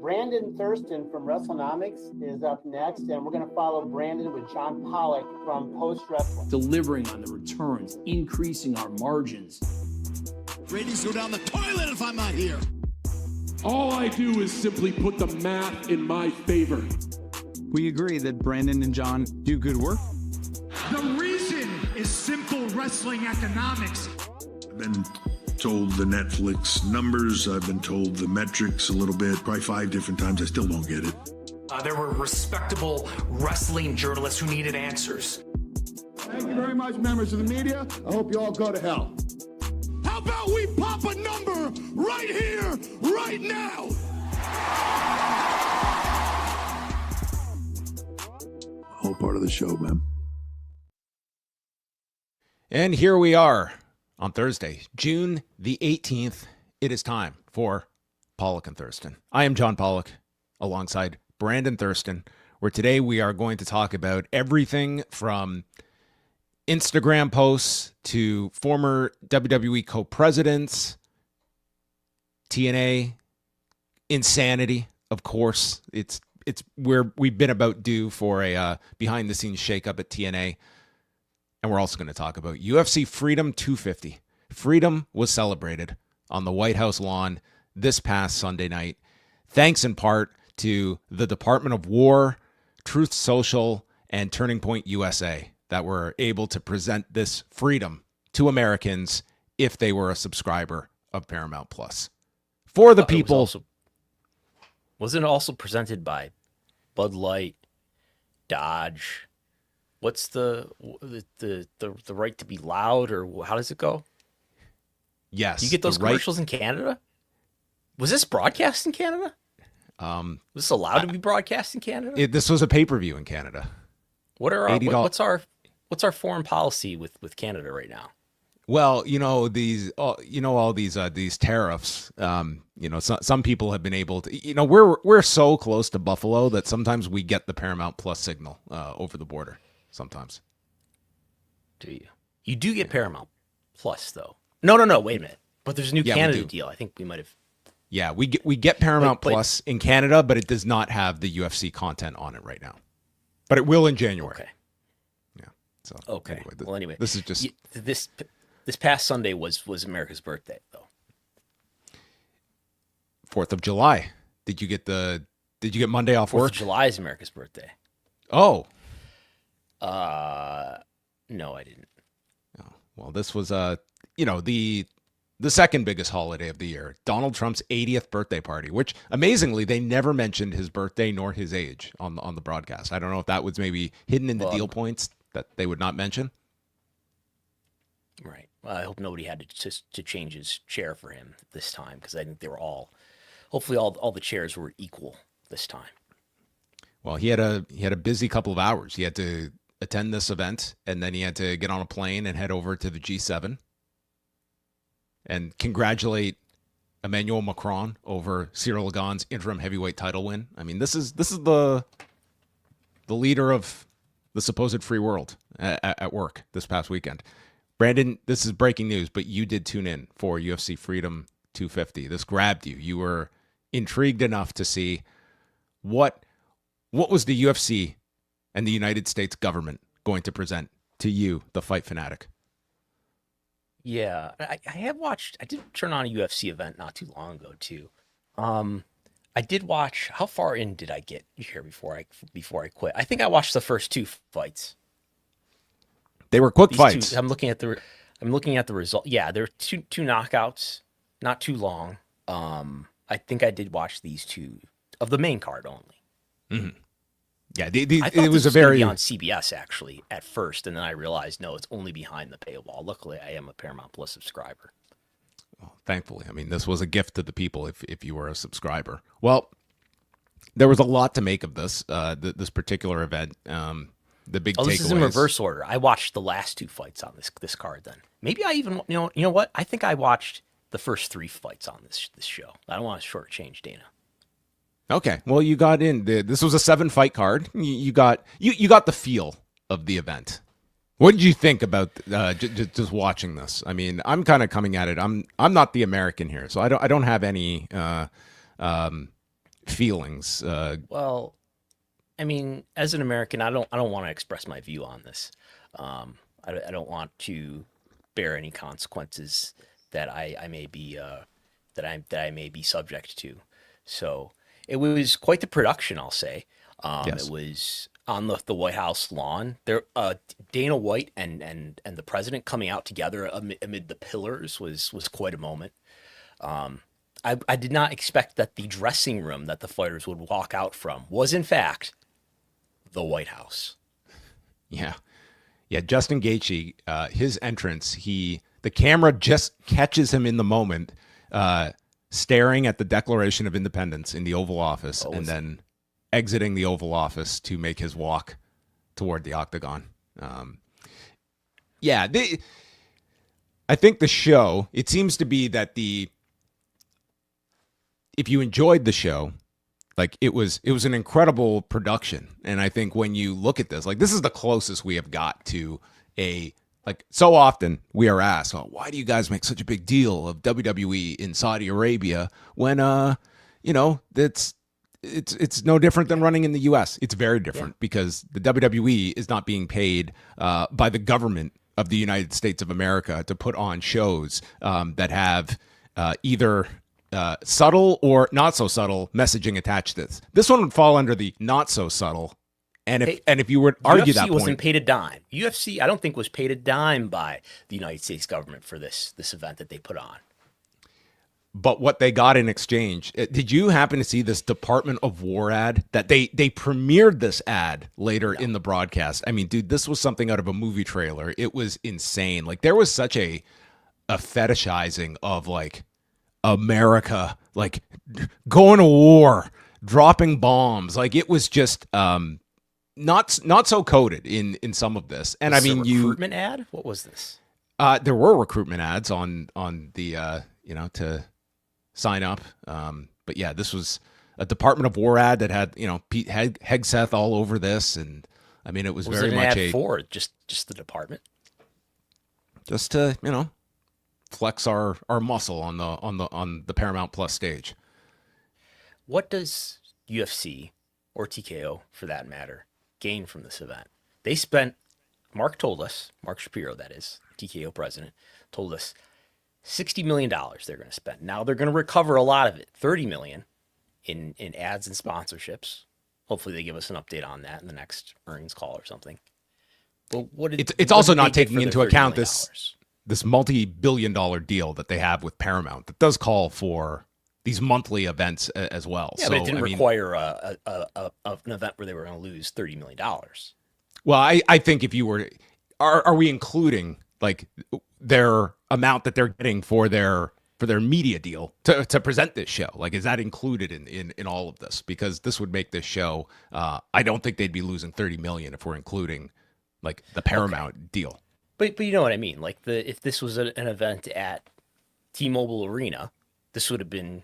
Brandon Thurston from Wrestlenomics is up next, and we're going to follow Brandon with John Pollock from Post Wrestling. Delivering on the returns, increasing our margins. Ratings go down the toilet if I'm not here. All I do is simply put the math in my favor. We agree that Brandon and John do good work. The reason is simple wrestling economics. I've been told the Netflix numbers. I've been told the metrics a little bit, probably 5 different times. I still don't get it. There were respectable wrestling journalists who needed answers. Thank you very much, members of the media. I hope you all go to hell. How about we pop a number right here, right now? Whole part of the show, man. And here we are on Thursday, June the 18th. It is time for Pollock and Thurston. I am John Pollock alongside Brandon Thurston, where today we are going to talk about everything from Instagram posts to former WWE co-presidents, TNA, insanity, of course. It's where we've been about due for a behind-the-scenes shakeup at TNA. And we're also going to talk about UFC Freedom 250. Freedom was celebrated on the White House lawn this past Sunday night, thanks in part to the Department of War, Truth Social, and Turning Point USA that were able to present this freedom to Americans if they were a subscriber of Paramount Plus. For the people. Wasn't it also presented by Bud Light, Dodge? What's the right to be loud, or how does it go? Yes. You get those commercials in Canada? Was this broadcast in Canada? Was this allowed to be broadcast in Canada? This was a pay-per-view in Canada. What are what's our foreign policy with Canada right now? Well, all these tariffs. Some people have been able to. We're so close to Buffalo that sometimes we get the Paramount Plus signal over the border. Sometimes. Do you? You do get Paramount Plus though. No. Wait a minute. But there's a new Canada deal. I think we might have. Yeah, we get Paramount Plus in Canada, but it does not have the UFC content on it right now. But it will in January. Okay. Yeah. So. Okay. Anyway, this is just this past Sunday was America's birthday though. 4th of July. Did you get Monday off work? 4th of July is America's birthday. Oh. No, I didn't. Oh, well, this was the second biggest holiday of the year, Donald Trump's 80th birthday party, which amazingly they never mentioned his birthday nor his age on the broadcast. I don't know if that was maybe hidden in the deal points that they would not mention. Right. Well, I hope nobody had to change his chair for him this time, because I think they were hopefully all the chairs were equal this time. Well, he had a busy couple of hours. He had to attend this event, and then he had to get on a plane and head over to the G7 and congratulate Emmanuel Macron over Cyril Gagn's interim heavyweight title win. I mean, this is the leader of the supposed free world at work this past weekend. Brandon, this is breaking news, but you did tune in for UFC Freedom 250. This grabbed you. You were intrigued enough to see what was the UFC and the United States government going to present to you, the fight fanatic? Yeah, I have watched. I did turn on a UFC event not too long ago too. I did watch. How far in did I get here before I quit? I think I watched the first 2 fights. They were quick fights. I'm looking at the result. Yeah, there were two knockouts, not too long. I think I did watch these 2 of the main card only. Mm-hmm. Yeah, it was very on CBS actually at first, and then I realized no, it's only behind the paywall. Luckily, I am a Paramount Plus subscriber. Well, thankfully, I mean, this was a gift to the people if you were a subscriber. Well, there was a lot to make of this this particular event. The big takeaways. This is in reverse order. I watched the last 2 fights on this card. Then maybe I even you know what? I think I watched the first 3 fights on this show. I don't want to shortchange Dana. Okay, well, you got in. This was a 7-fight card. You got the feel of the event. What did you think about just watching this? I mean, I'm kind of coming at it. I'm not the American here, so I don't have any feelings. Well, I mean, as an American, I don't want to express my view on this. I don't want to bear any consequences that I may be that I may be subject to. So it was quite the production, I'll say. Yes. It was on the White House lawn. There, Dana White and the president coming out together amid the pillars was quite a moment. I did not expect that the dressing room that the fighters would walk out from was, in fact, the White House. Yeah. Justin Gaethje, his entrance, the camera just catches him in the moment, staring at the Declaration of Independence in the Oval Office, and then exiting the Oval Office to make his walk toward the octagon. I think the show, it seems to be that if you enjoyed the show, like it was an incredible production. And I think when you look at this, like this is the closest we have got to so often we are asked, oh, why do you guys make such a big deal of WWE in Saudi Arabia when, it's no different than running in the US. It's very different because the WWE is not being paid by the government of the United States of America to put on shows that have either subtle or not so subtle messaging attached to this. This one would fall under the not so subtle. And if you would argue that UFC wasn't point, paid a dime. UFC, I don't think, was paid a dime by the United States government for this event that they put on. But what they got in exchange, did you happen to see this Department of War ad that they premiered this ad later in the broadcast? I mean, dude, this was something out of a movie trailer. It was insane. Like there was such a fetishizing of like America, like going to war, dropping bombs. Like it was just not so coded in some of this. And Was I mean, recruitment ad? What was this? There were recruitment ads on the to sign up. But yeah, this was a Department of War ad that had Pete Hegseth all over this, and I mean it was very it an much ad for just the department, just to flex our muscle on the Paramount Plus stage. What does UFC or TKO, for that matter, gain from this event? They spent, Mark Shapiro, that is, TKO president, told us $60 million they're going to spend. Now they're going to recover a lot of it, $30 million in ads and sponsorships. Hopefully they give us an update on that in the next earnings call or something. But it's also not taking into account this multi-billion-dollar deal that they have with Paramount that does call for these monthly events as well. Yeah, but it didn't require an event where they were going to lose $30 million. Well, I think if you were, are we including like their amount that they're getting for their media deal to present this show? Like, is that included in all of this? Because this would make this show, I don't think they'd be losing $30 million if we're including like the Paramount deal. But you know what I mean? Like if this was an event at T-Mobile Arena, this would have been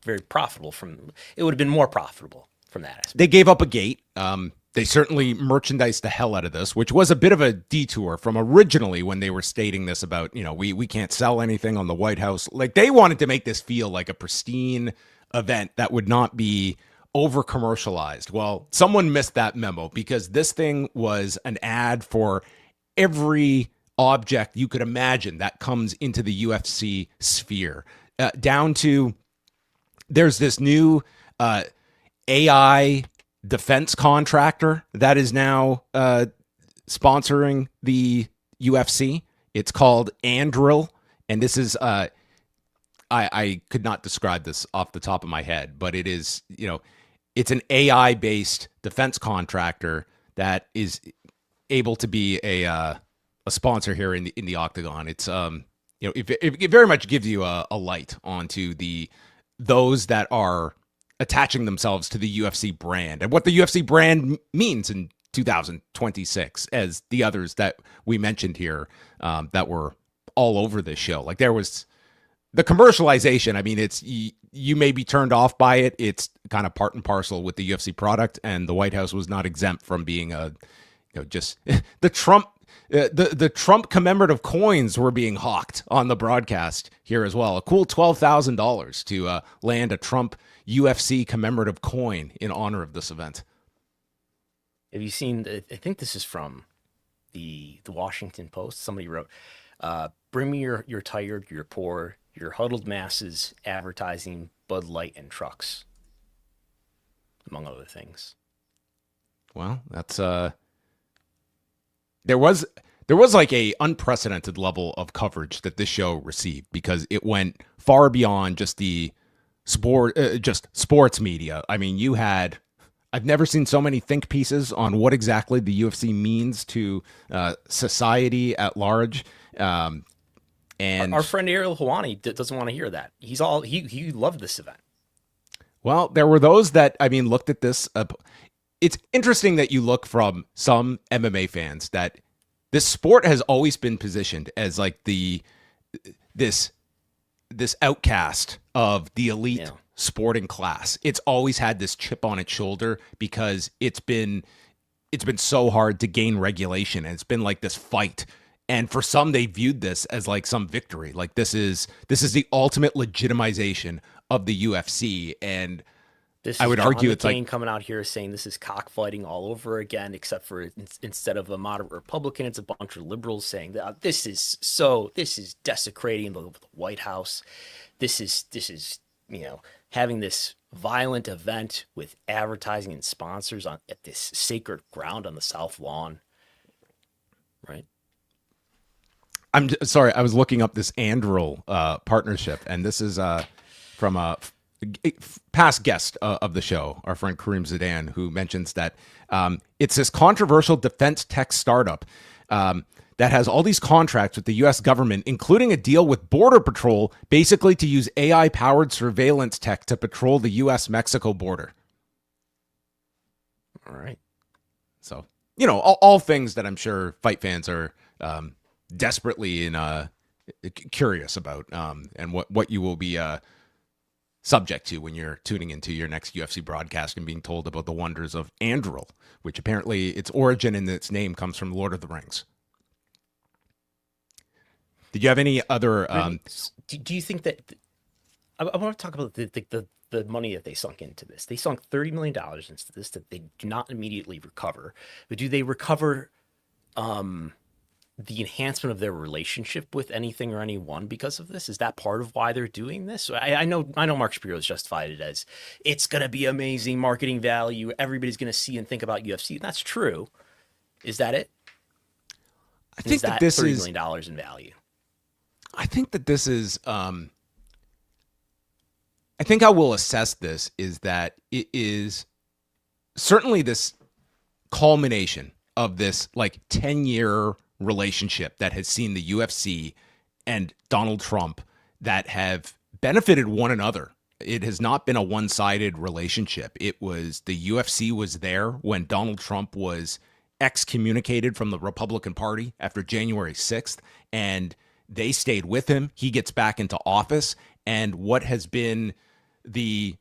very profitable it would have been more profitable from that aspect. They gave up a gate. They certainly merchandised the hell out of this, which was a bit of a detour from originally when they were stating this about, we can't sell anything on the White House. Like they wanted to make this feel like a pristine event that would not be over commercialized. Well, someone missed that memo because this thing was an ad for every object you could imagine that comes into the UFC sphere, down to there's this new AI defense contractor that is now sponsoring the UFC. It's called Andril, and this is I could not describe this off the top of my head, but it is it's an AI based defense contractor that is able to be a sponsor here in the Octagon. It's it very much gives you a light onto those that are attaching themselves to the UFC brand and what the UFC brand means in 2026, as the others that we mentioned here that were all over this show. Like there was the commercialization. I mean, you may be turned off by it. It's kind of part and parcel with the UFC product, and the White House was not exempt from being just the Trump. The Trump commemorative coins were being hawked on the broadcast here as well. A cool $12,000 to land a Trump UFC commemorative coin in honor of this event. Have you seen? I think this is from the Washington Post. Somebody wrote, "Bring me your tired, your poor, your huddled masses advertising Bud Light and trucks, among other things." Well, that's there was like a unprecedented level of coverage that this show received because it went far beyond just the sports media. I mean, I've never seen so many think pieces on what exactly the UFC means to society at large. And our friend Ariel Hawani doesn't want to hear that. He loved this event. Well, there were those that, looked at this. It's interesting that you look from some MMA fans that this sport has always been positioned as like this outcast of the elite sporting class. It's always had this chip on its shoulder because it's been so hard to gain regulation, and it's been like this fight. And for some, they viewed this as like some victory. Like this is the ultimate legitimization of the UFC. And I would argue it's like coming out here saying this is cockfighting all over again, except for instead of a moderate Republican, it's a bunch of liberals saying that this is desecrating the White House. This is having this violent event with advertising and sponsors at this sacred ground on the South Lawn, right? I'm sorry, I was looking up this Andril partnership, and this is from a past guest of the show, our friend Kareem Zidane, who mentions that it's this controversial defense tech startup that has all these contracts with the U.S. government, including a deal with Border Patrol, basically to use AI-powered surveillance tech to patrol the U.S.-Mexico border. All right. So, all things that I'm sure fight fans are desperately curious about, and what you will be subject to when you're tuning into your next UFC broadcast and being told about the wonders of Andril, which apparently its origin and its name comes from Lord of the Rings. Did you have any other? Do you think that? I want to talk about the money that they sunk into this. They sunk $30 million into this that they do not immediately recover. But do they recover the enhancement of their relationship with anything or anyone because of this? Is that part of why they're doing this? I know Mark Shapiro has justified it as it's going to be amazing marketing value. Everybody's going to see and think about UFC. That's true. Is that it? I think that this is $30 million in value. I think that this is, I think how we'll assess this is that it is certainly this culmination of this like 10-year relationship that has seen the UFC and Donald Trump that have benefited one another. It has not been a one-sided relationship. It was the UFC was there when Donald Trump was excommunicated from the Republican Party after January 6th, and they stayed with him. He gets back into office, and what has been the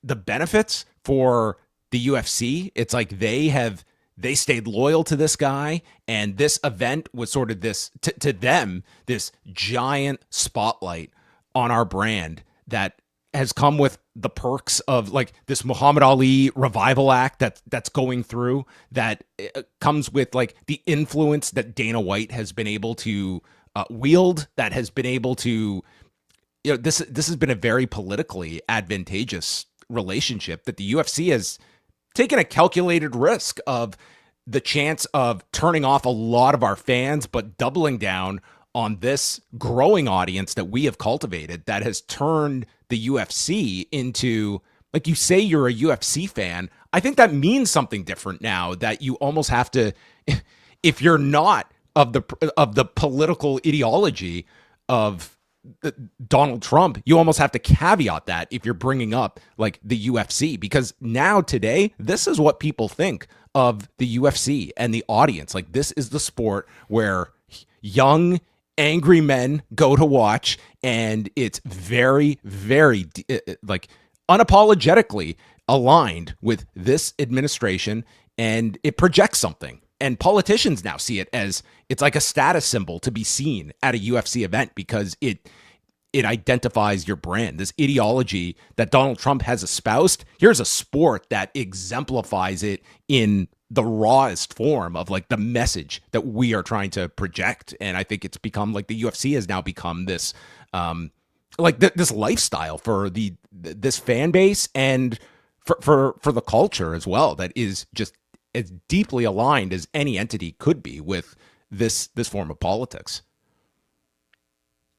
benefits for the UFC, it's like they stayed loyal to this guy, and this event was sort of this to them this giant spotlight on our brand that has come with the perks of like this Muhammad Ali revival act that's going through, that comes with like the influence that Dana White has been able to wield, that has been able to, this has been a very politically advantageous relationship that the UFC has taken a calculated risk of the chance of turning off a lot of our fans, but doubling down on this growing audience that we have cultivated that has turned the UFC into, like, you say you're a UFC fan. I think that means something different now, that you almost have to, if you're not of the political ideology of Donald Trump, you almost have to caveat that if you're bringing up like the UFC, because now today, this is what people think of the UFC and the audience. Like, this is the sport where young, angry men go to watch, and it's very, very like unapologetically aligned with this administration, and it projects something. And politicians now see it as it's like a status symbol to be seen at a UFC event because it identifies your brand. This ideology that Donald Trump has espoused, here's a sport that exemplifies it in the rawest form of like the message that we are trying to project. And I think it's become like the UFC has now become this this lifestyle for this fan base and for the culture as well, that is just as deeply aligned as any entity could be with this form of politics.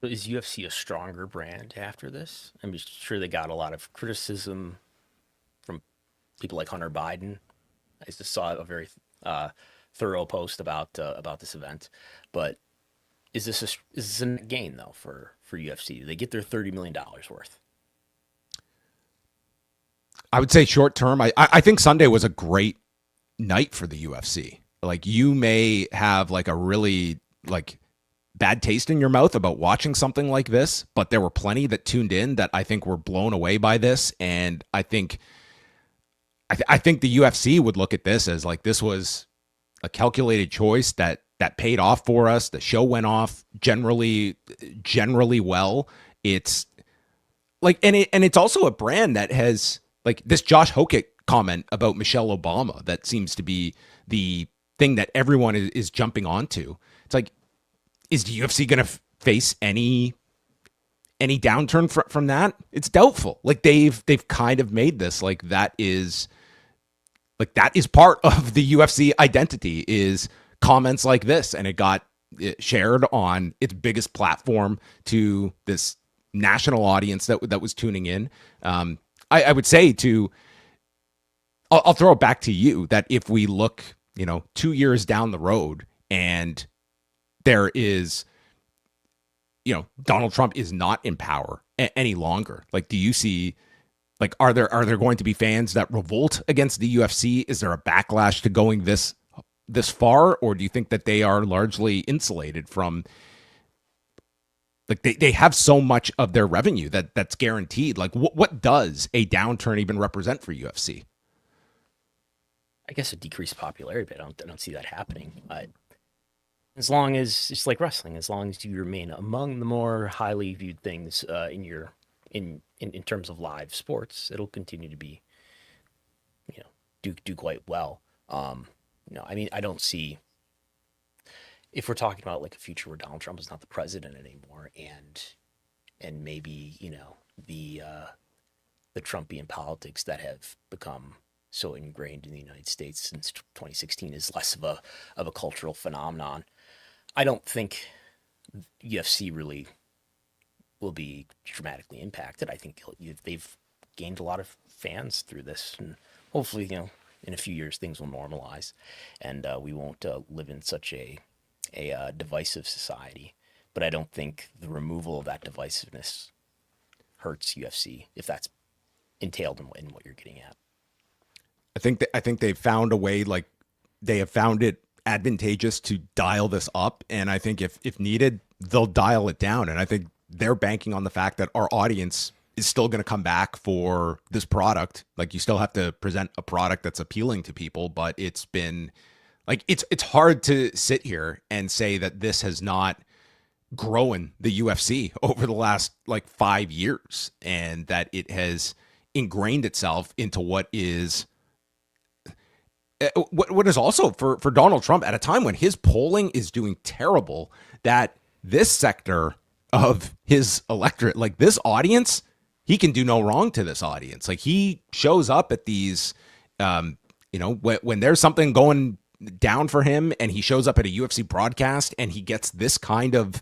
Is UFC a stronger brand after this? I'm sure they got a lot of criticism from people like Hunter Biden. I just saw a very thorough post about this event. But is this a net gain though for UFC? Do they get their $30 million worth? I would say short term. I think Sunday was a great night for the UFC. Like, you may have like a really like bad taste in your mouth about watching something like this, but there were plenty that tuned in that I think were blown away by this. And I think the UFC would look at this as like, this was a calculated choice that paid off for us. The show went off generally well. It's like, and it's also a brand that has like this Josh Hokett comment about Michelle Obama that seems to be the thing that everyone is jumping onto. It's like, is the UFC going to face any downturn from that? It's doubtful. Like, they've kind of made this like that is part of the UFC identity, is comments like this, and it got shared on its biggest platform to this national audience that was tuning in. I would say I'll throw it back to you that if we look, 2 years down the road and there is, Donald Trump is not in power any longer. Like, do you see, like, are there going to be fans that revolt against the UFC? Is there a backlash to going this far, or do you think that they are largely insulated from, like, they have so much of their revenue that's guaranteed? Like, what does a downturn even represent for UFC? I guess a decreased popularity, but I don't see that happening. As long as it's like wrestling, as long as you remain among the more highly viewed things in terms of live sports, it'll continue to be, do quite well. I don't see, if we're talking about like a future where Donald Trump is not the president anymore, and maybe the Trumpian politics that have become so ingrained in the United States since 2016 is less of a cultural phenomenon. I don't think UFC really will be dramatically impacted. I think they've gained a lot of fans through this, and hopefully, in a few years things will normalize, and we won't live in such a divisive society. But I don't think the removal of that divisiveness hurts UFC, if that's entailed in what you're getting at. I think they've found a way, like, they have found it advantageous to dial this up, and I think if needed, they'll dial it down. And I think they're banking on the fact that our audience is still going to come back for this product. Like, you still have to present a product that's appealing to people, but it's been like, it's hard to sit here and say that this has not grown the UFC over the last like 5 years, and that it has ingrained itself into what is also for Donald Trump at a time when his polling is doing terrible, that this sector of his electorate, like this audience, he can do no wrong to this audience. Like, he shows up at these, when there's something going down for him, and he shows up at a UFC broadcast and he gets this kind of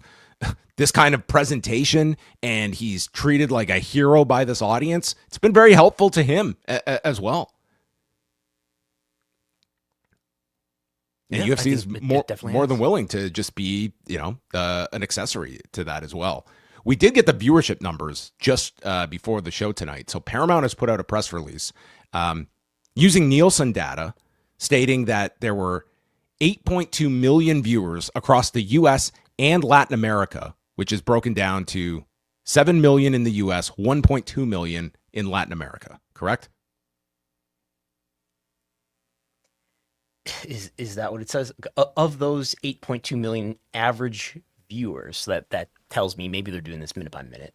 presentation, and he's treated like a hero by this audience. It's been very helpful to him as well. And UFC is more than willing to just be, an accessory to that as well. We did get the viewership numbers just before the show tonight. So Paramount has put out a press release using Nielsen data, stating that there were 8.2 million viewers across the U.S. and Latin America, which is broken down to 7 million in the U.S., 1.2 million in Latin America. Correct? Is that what it says? Of those 8.2 million average viewers, that tells me maybe they're doing this minute by minute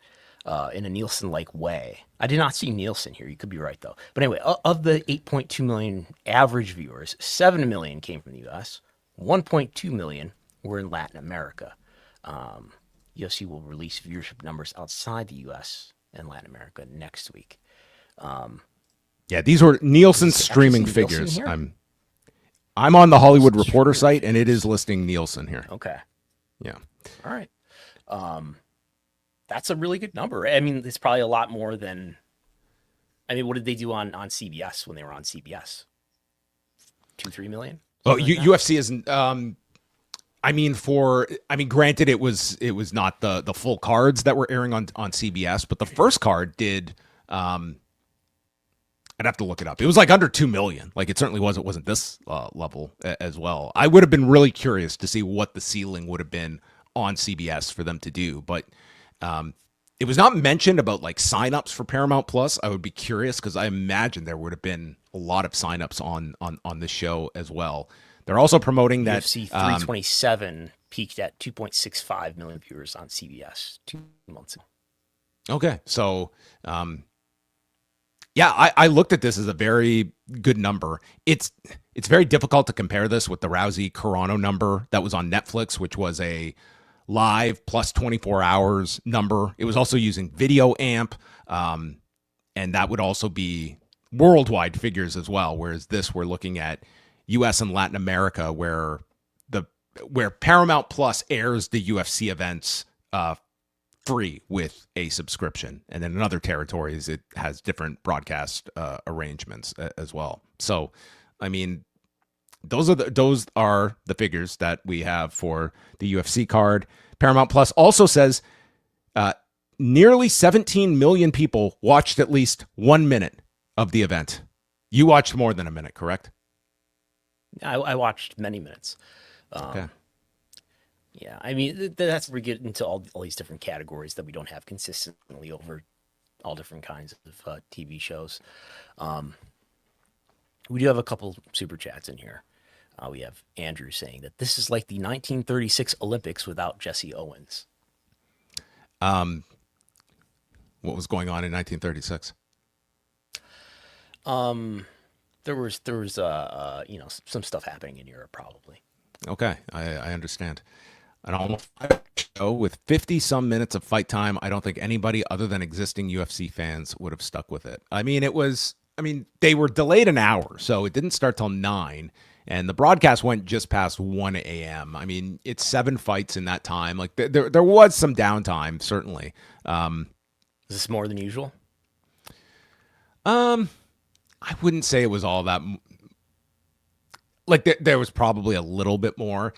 in a Nielsen-like way. I did not see Nielsen here. You could be right, though. But anyway, of the 8.2 million average viewers, 7 million came from the U.S., 1.2 million were in Latin America. UFC will release viewership numbers outside the U.S. and Latin America next week. Yeah, these were Nielsen streaming figures. I'm on the Hollywood Reporter site, and it is listing Nielsen here. Okay. Yeah. All right. That's a really good number. I mean, it's probably a lot more than. I mean, what did they do on CBS when they were on CBS? 2-3 million. Oh, UFC isn't. Granted, it was not the full cards that were airing on CBS, but the first card did. I'd have to look it up. It was like under 2 million. Like it certainly wasn't this level as well. I would have been really curious to see what the ceiling would have been on CBS for them to do, but it was not mentioned about like signups for Paramount Plus. I would be curious because I imagine there would have been a lot of signups on this show as well. They're also promoting that UFC 327 peaked at 2.65 million viewers on CBS 2 months ago. Okay, so. Yeah, I looked at this as a very good number. It's very difficult to compare this with the Rousey Carano number that was on Netflix, which was a live plus 24 hours number. It was also using video amp, and that would also be worldwide figures as well. Whereas this, we're looking at U.S. and Latin America, where Paramount Plus airs the UFC events free with a subscription, and then in other territories it has different broadcast arrangements as well. So, I mean, those are the figures that we have for the UFC card. Paramount Plus also says nearly 17 million people watched at least 1 minute of the event. You watched more than a minute, correct? I watched many minutes. Okay. Yeah, I mean, that's where we get into all these different categories that we don't have consistently over all different kinds of TV shows. We do have a couple super chats in here. We have Andrew saying that this is like the 1936 Olympics without Jesse Owens. What was going on in 1936? There was some stuff happening in Europe probably. Okay, I understand. An almost 5 show with 50-some minutes of fight time. I don't think anybody other than existing UFC fans would have stuck with it. I mean, they were delayed an hour, so it didn't start till 9, and the broadcast went just past 1 a.m. I mean, it's 7 fights in that time. Like there was some downtime, certainly. Is this more than usual? I wouldn't say it was all that. Like there was probably a little bit more.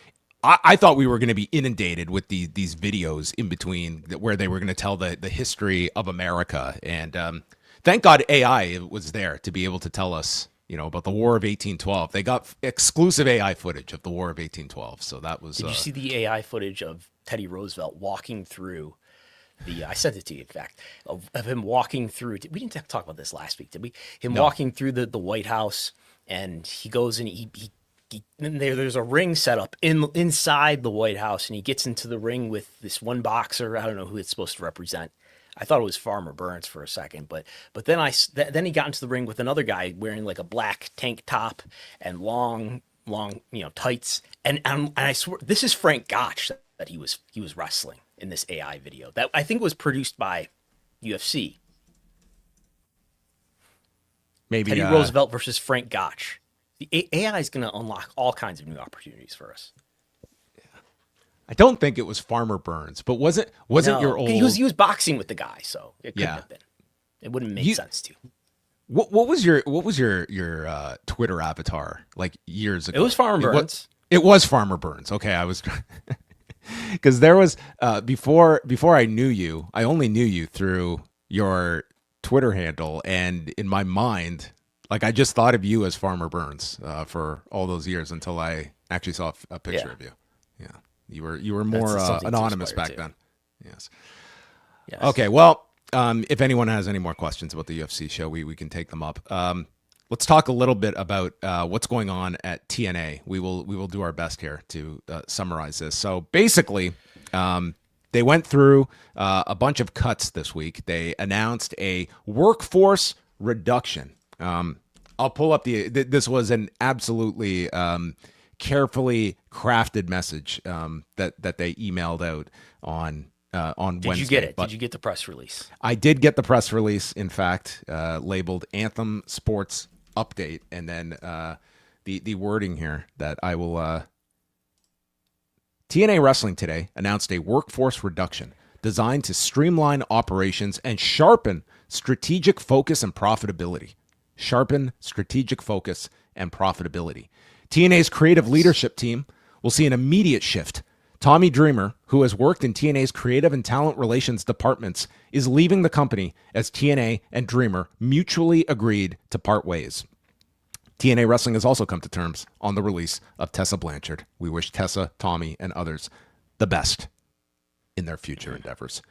I thought we were going to be inundated with these videos in between where they were going to tell the history of America. And thank God AI was there to be able to tell us, about the War of 1812. They got exclusive AI footage of the War of 1812. So that was. Did you see the AI footage of Teddy Roosevelt walking through I sent it to you, in fact, of him walking through. We didn't talk about this last week, did we? No. Walking through the White House, and he goes and there's a ring set up inside the White House, and he gets into the ring with this one boxer. I don't know who it's supposed to represent. I thought it was Farmer Burns for a second, but then he got into the ring with another guy wearing like a black tank top and long tights, and I swear this is Frank Gotch that he was wrestling in this AI video that I think was produced by UFC. Maybe Teddy Roosevelt versus Frank Gotch. The AI is going to unlock all kinds of new opportunities for us. I don't think it was Farmer Burns, but wasn't your old? He was boxing with the guy, so it couldn't have been. It wouldn't make sense to. What was your Twitter avatar like years ago? It was Farmer Burns. It was Farmer Burns. Okay, I was because there was before I knew you, I only knew you through your Twitter handle, and in my mind, like I just thought of you as Farmer Burns for all those years until I actually saw a picture of you. Yeah, you were more anonymous back then. Yes. Okay. Well, if anyone has any more questions about the UFC show, we can take them up. let's talk a little bit about what's going on at TNA. We will do our best here to summarize this. So basically, they went through a bunch of cuts this week. They announced a workforce reduction. I'll pull up this was an absolutely carefully crafted message that they emailed out on Wednesday. Did you get it? Did you get the press release? I did get the press release, in fact, labeled Anthem Sports Update, and then the wording here that I will... TNA Wrestling today announced a workforce reduction designed to streamline operations and sharpen strategic focus and profitability. TNA's creative leadership team will see an immediate shift. Tommy Dreamer, who has worked in TNA's creative and talent relations departments, is leaving the company as TNA and Dreamer mutually agreed to part ways. TNA Wrestling has also come to terms on the release of Tessa Blanchard. We wish Tessa, Tommy, and others the best in their future endeavors,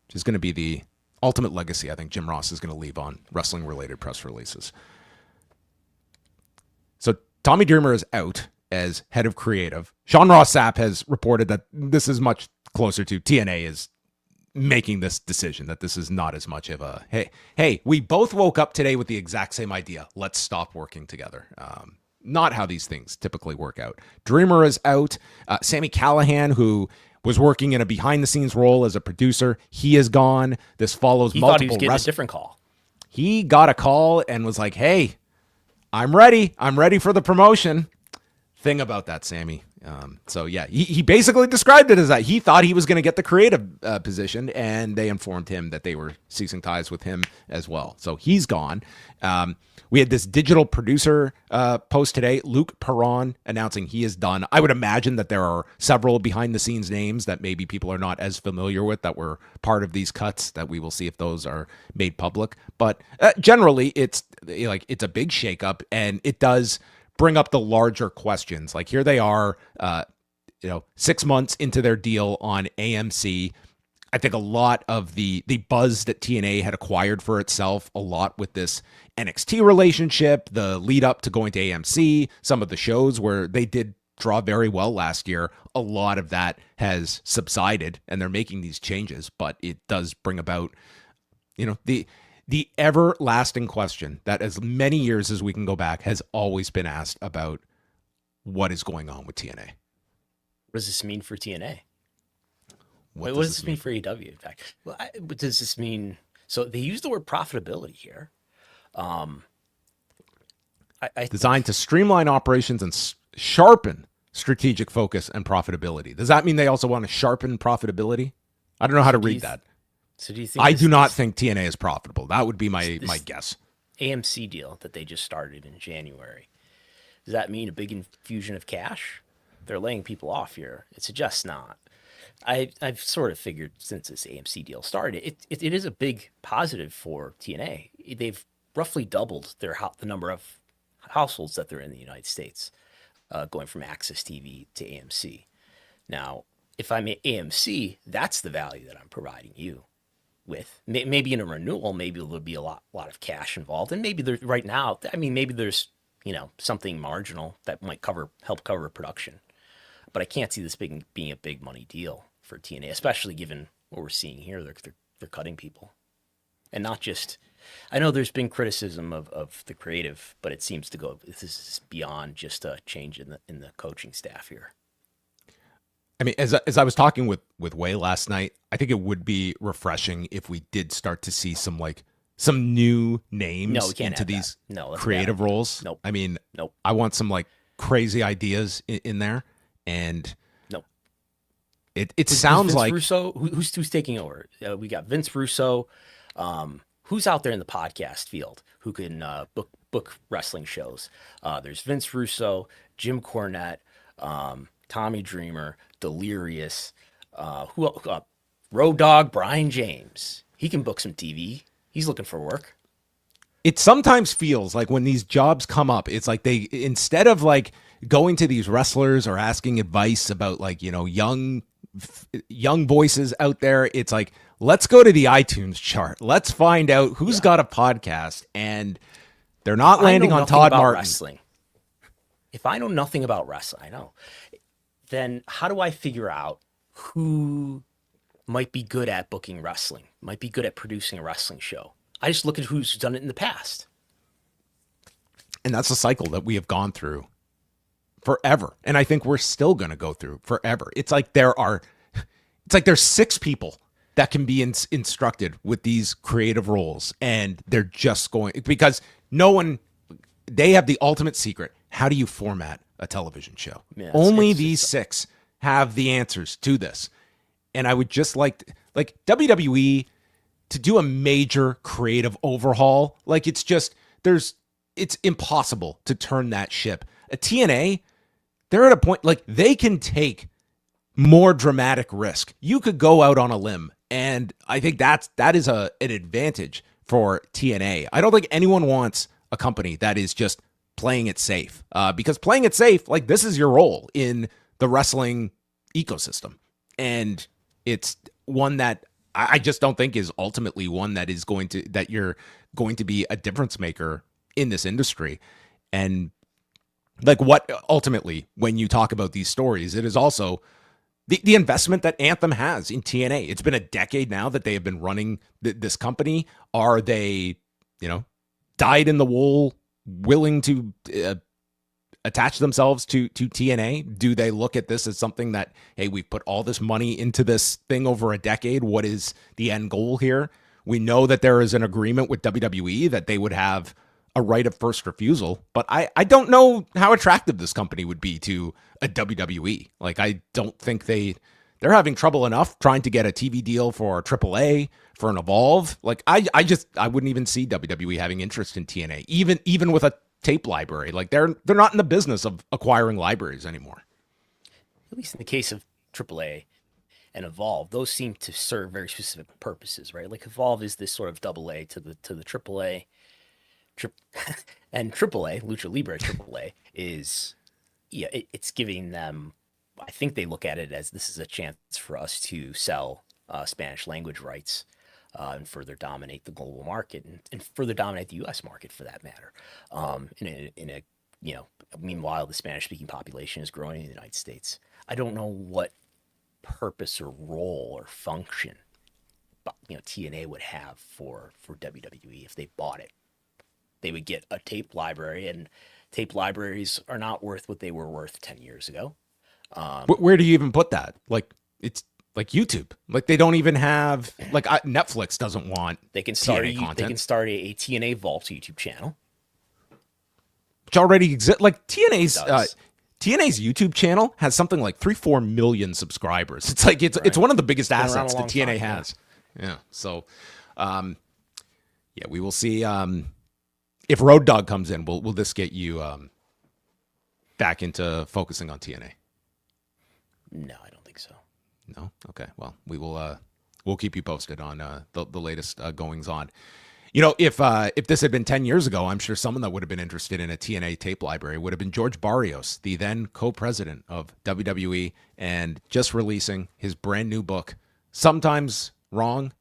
which is going to be the ultimate legacy I think Jim Ross is going to leave on wrestling-related press releases. So Tommy Dreamer is out as head of creative. Sean Ross Sapp has reported that this is much closer to TNA is making this decision, that this is not as much of a, hey, we both woke up today with the exact same idea. Let's stop working together. Not how these things typically work out. Dreamer is out. Sami Callihan, who was working in a behind-the-scenes role as a producer, he is gone. This follows multiple... He thought he was getting a different call. He got a call and was like, hey, I'm ready. I'm ready for the promotion. Thing about that, Sammy. So yeah, he basically described it as that he thought he was going to get the creative position, and they informed him that they were ceasing ties with him as well. So he's gone. We had this digital producer post today, Luke Perron, announcing he is done. I would imagine that there are several behind the scenes names that maybe people are not as familiar with that were part of these cuts, that we will see if those are made public. But generally, it's a big shakeup, and it does bring up the larger questions. Like here they are, 6 months into their deal on AMC. I think a lot of the buzz that TNA had acquired for itself, a lot with this NXT relationship, the lead up to going to AMC, some of the shows where they did draw very well last year, a lot of that has subsided, and they're making these changes, but it does bring about, the everlasting question that as many years as we can go back has always been asked about what is going on with TNA. What does this mean for TNA? What does this mean for AEW? In fact, what does this mean? So they use the word profitability here. Designed to streamline operations and sharpen strategic focus and profitability. Does that mean they also want to sharpen profitability? I don't know how to read that. So do you think I do not think TNA is profitable. That would be my guess. AMC deal that they just started in January, does that mean a big infusion of cash? They're laying people off here. It suggests not. I've sort of figured since this AMC deal started, it is a big positive for TNA. They've roughly doubled the number of households that they're in the United States, going from Access TV to AMC. Now, if I'm at AMC, that's the value that I'm providing you with. Maybe in a renewal, maybe there'll be a lot of cash involved, and maybe there's right now. Maybe there's something marginal that might help cover production, but I can't see this being a big money deal for TNA, especially given what we're seeing here. They're cutting people, and not just. I know there's been criticism of the creative, but it seems to go. This is beyond just a change in the coaching staff here. I mean, as I was talking with Way last night, I think it would be refreshing if we did start to see some new names into these creative roles. Nope. I mean, nope. I want some crazy ideas in there, and nope. It sounds like Russo. Who's taking over? We got Vince Russo. Who's out there in the podcast field who can book wrestling shows? There's Vince Russo, Jim Cornette, Tommy Dreamer, Delirious, Road Dogg, Brian James. He can book some TV. He's looking for work. It sometimes feels like when these jobs come up, it's like they, instead of going to these wrestlers or asking advice about young voices out there, it's like, let's go to the iTunes chart. Let's find out who's got a podcast and They're not landing on Todd Martin. Wrestling. If I know nothing about wrestling, I know. Then how do I figure out who might be good at booking wrestling, might be good at producing a wrestling show? I just look at who's done it in the past. And that's a cycle that we have gone through forever. And I think we're still going to go through forever. It's like there's 6 people that can be instructed with these creative roles. And they're just going, because they have the ultimate secret. How do you format a television show? Yeah, Only these 6 have the answers to this. And I would just like WWE to do a major creative overhaul. Like it's impossible to turn that ship. A TNA, they're at a point like they can take more dramatic risk. You could go out on a limb, and I think that is an advantage for TNA. I don't think anyone wants a company that is just playing it safe, because playing it safe, like, this is your role in the wrestling ecosystem, and it's one that I just don't think is ultimately one that you're going to be a difference maker in this industry. And like, what ultimately, when you talk about these stories, it is also the investment that Anthem has in TNA. It's been a decade now that they have been running this company. Are they, dyed in the wool, willing to attach themselves to TNA? Do they look at this as something that, hey, we've put all this money into this thing over a decade. What is the end goal here? We know that there is an agreement with WWE that they would have a right of first refusal, but I don't know how attractive this company would be to a WWE. Like, I don't think they're having trouble enough trying to get a TV deal for AAA, for an Evolve. Like, I wouldn't even see WWE having interest in TNA, even with a tape library. Like, they're not in the business of acquiring libraries anymore. At least in the case of AAA and Evolve, those seem to serve very specific purposes, right? Like, Evolve is this sort of AA to the AAA. And AAA, Lucha Libre AAA, is, it's giving them, I think they look at it as, this is a chance for us to sell Spanish language rights and further dominate the global market and further dominate the U.S. market, for that matter. Meanwhile, the Spanish speaking population is growing in the United States. I don't know what purpose or role or function, TNA would have for WWE if they bought it. They would get a tape library, and tape libraries are not worth what they were worth 10 years ago. Where do you even put that? Like, it's like YouTube. Like, they don't even have, like, Netflix doesn't want TNA content. They can start a TNA Vault YouTube channel, which already exists. Like, TNA's YouTube channel has something like 3-4 million subscribers. It's like it's one of the biggest assets that TNA has. Yeah. So, we will see. If Road Dogg comes in, will this get you back into focusing on TNA? No, I don't think so. No? Okay. Well, we will. We'll keep you posted on the latest goings on. If this had been 10 years ago, I'm sure someone that would have been interested in a TNA tape library would have been George Barrios, the then co-president of WWE, and just releasing his brand new book, Sometimes Wrong,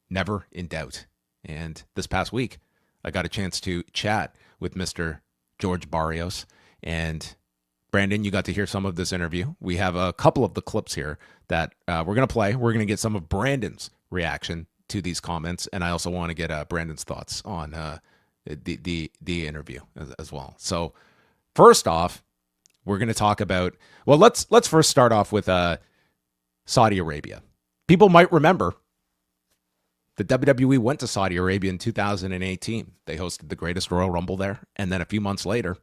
Never in Doubt. And this past week, I got a chance to chat with Mr. George Barrios, and Brandon, you got to hear some of this interview. We have a couple of the clips here that we're going to play. We're going to get some of Brandon's reaction to these comments, and I also want to get Brandon's thoughts on the interview as well. So first off, we're going to talk about, well, let's first start off with Saudi Arabia. People might remember the WWE went to Saudi Arabia in 2018. They hosted the greatest Royal Rumble there. And then a few months later,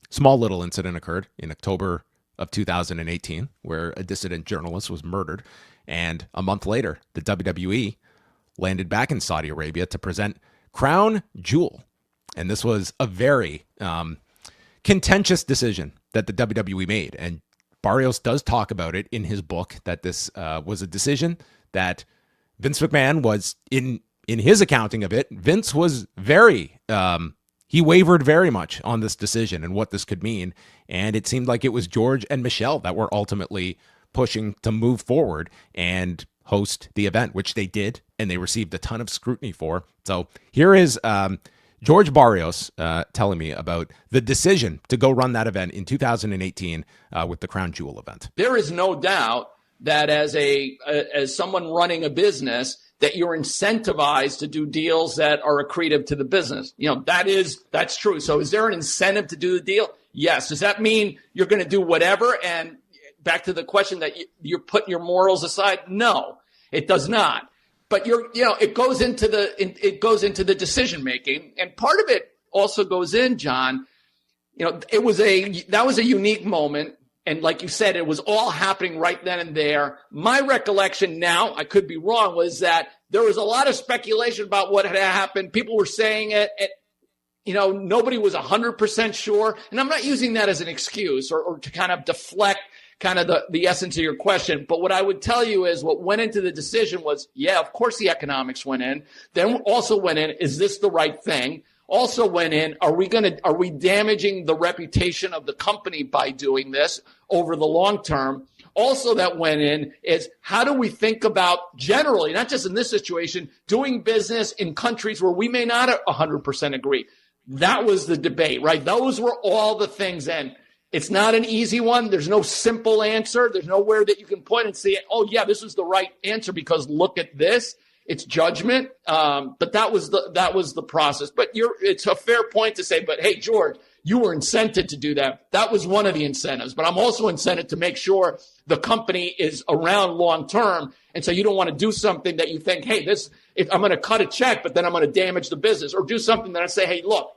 small little incident occurred in October of 2018 where a dissident journalist was murdered. And a month later, the WWE landed back in Saudi Arabia to present Crown Jewel. And this was a very contentious decision that the WWE made. And Barrios does talk about it in his book, that this was a decision that Vince McMahon was, in his accounting of it, Vince was very, he wavered very much on this decision and what this could mean. And it seemed like it was George and Michelle that were ultimately pushing to move forward and host the event, which they did, and they received a ton of scrutiny for. So here is George Barrios telling me about the decision to go run that event in 2018 with the Crown Jewel event. There is no doubt that as someone running a business, that you're incentivized to do deals that are accretive to the business. That's true. So is there an incentive to do the deal? Yes. Does that mean you're going to do whatever? And back to the question that you're putting your morals aside? No, it does not. But it goes into the decision making, and part of it also goes in, John. That was a unique moment, and like you said, it was all happening right then and there. My recollection now, I could be wrong, was that there was a lot of speculation about what had happened. People were saying it. Nobody was 100% sure, and I'm not using that as an excuse or to kind of deflect kind of the essence of your question. But what I would tell you is what went into the decision was, yeah, of course the economics went in. Then also went in, is this the right thing? Also went in, are we damaging the reputation of the company by doing this over the long term? Also that went in is, how do we think about generally, not just in this situation, doing business in countries where we may not 100% agree? That was the debate, right? Those were all the things. And it's not an easy one. There's no simple answer. There's nowhere that you can point and say, oh, yeah, this is the right answer because look at this. It's judgment. But that was the process. But it's a fair point to say, but hey, George, you were incented to do that. That was one of the incentives. But I'm also incented to make sure the company is around long term. And so you don't want to do something that you think, hey, I'm going to cut a check, but then I'm going to damage the business, or do something that I say, hey, look,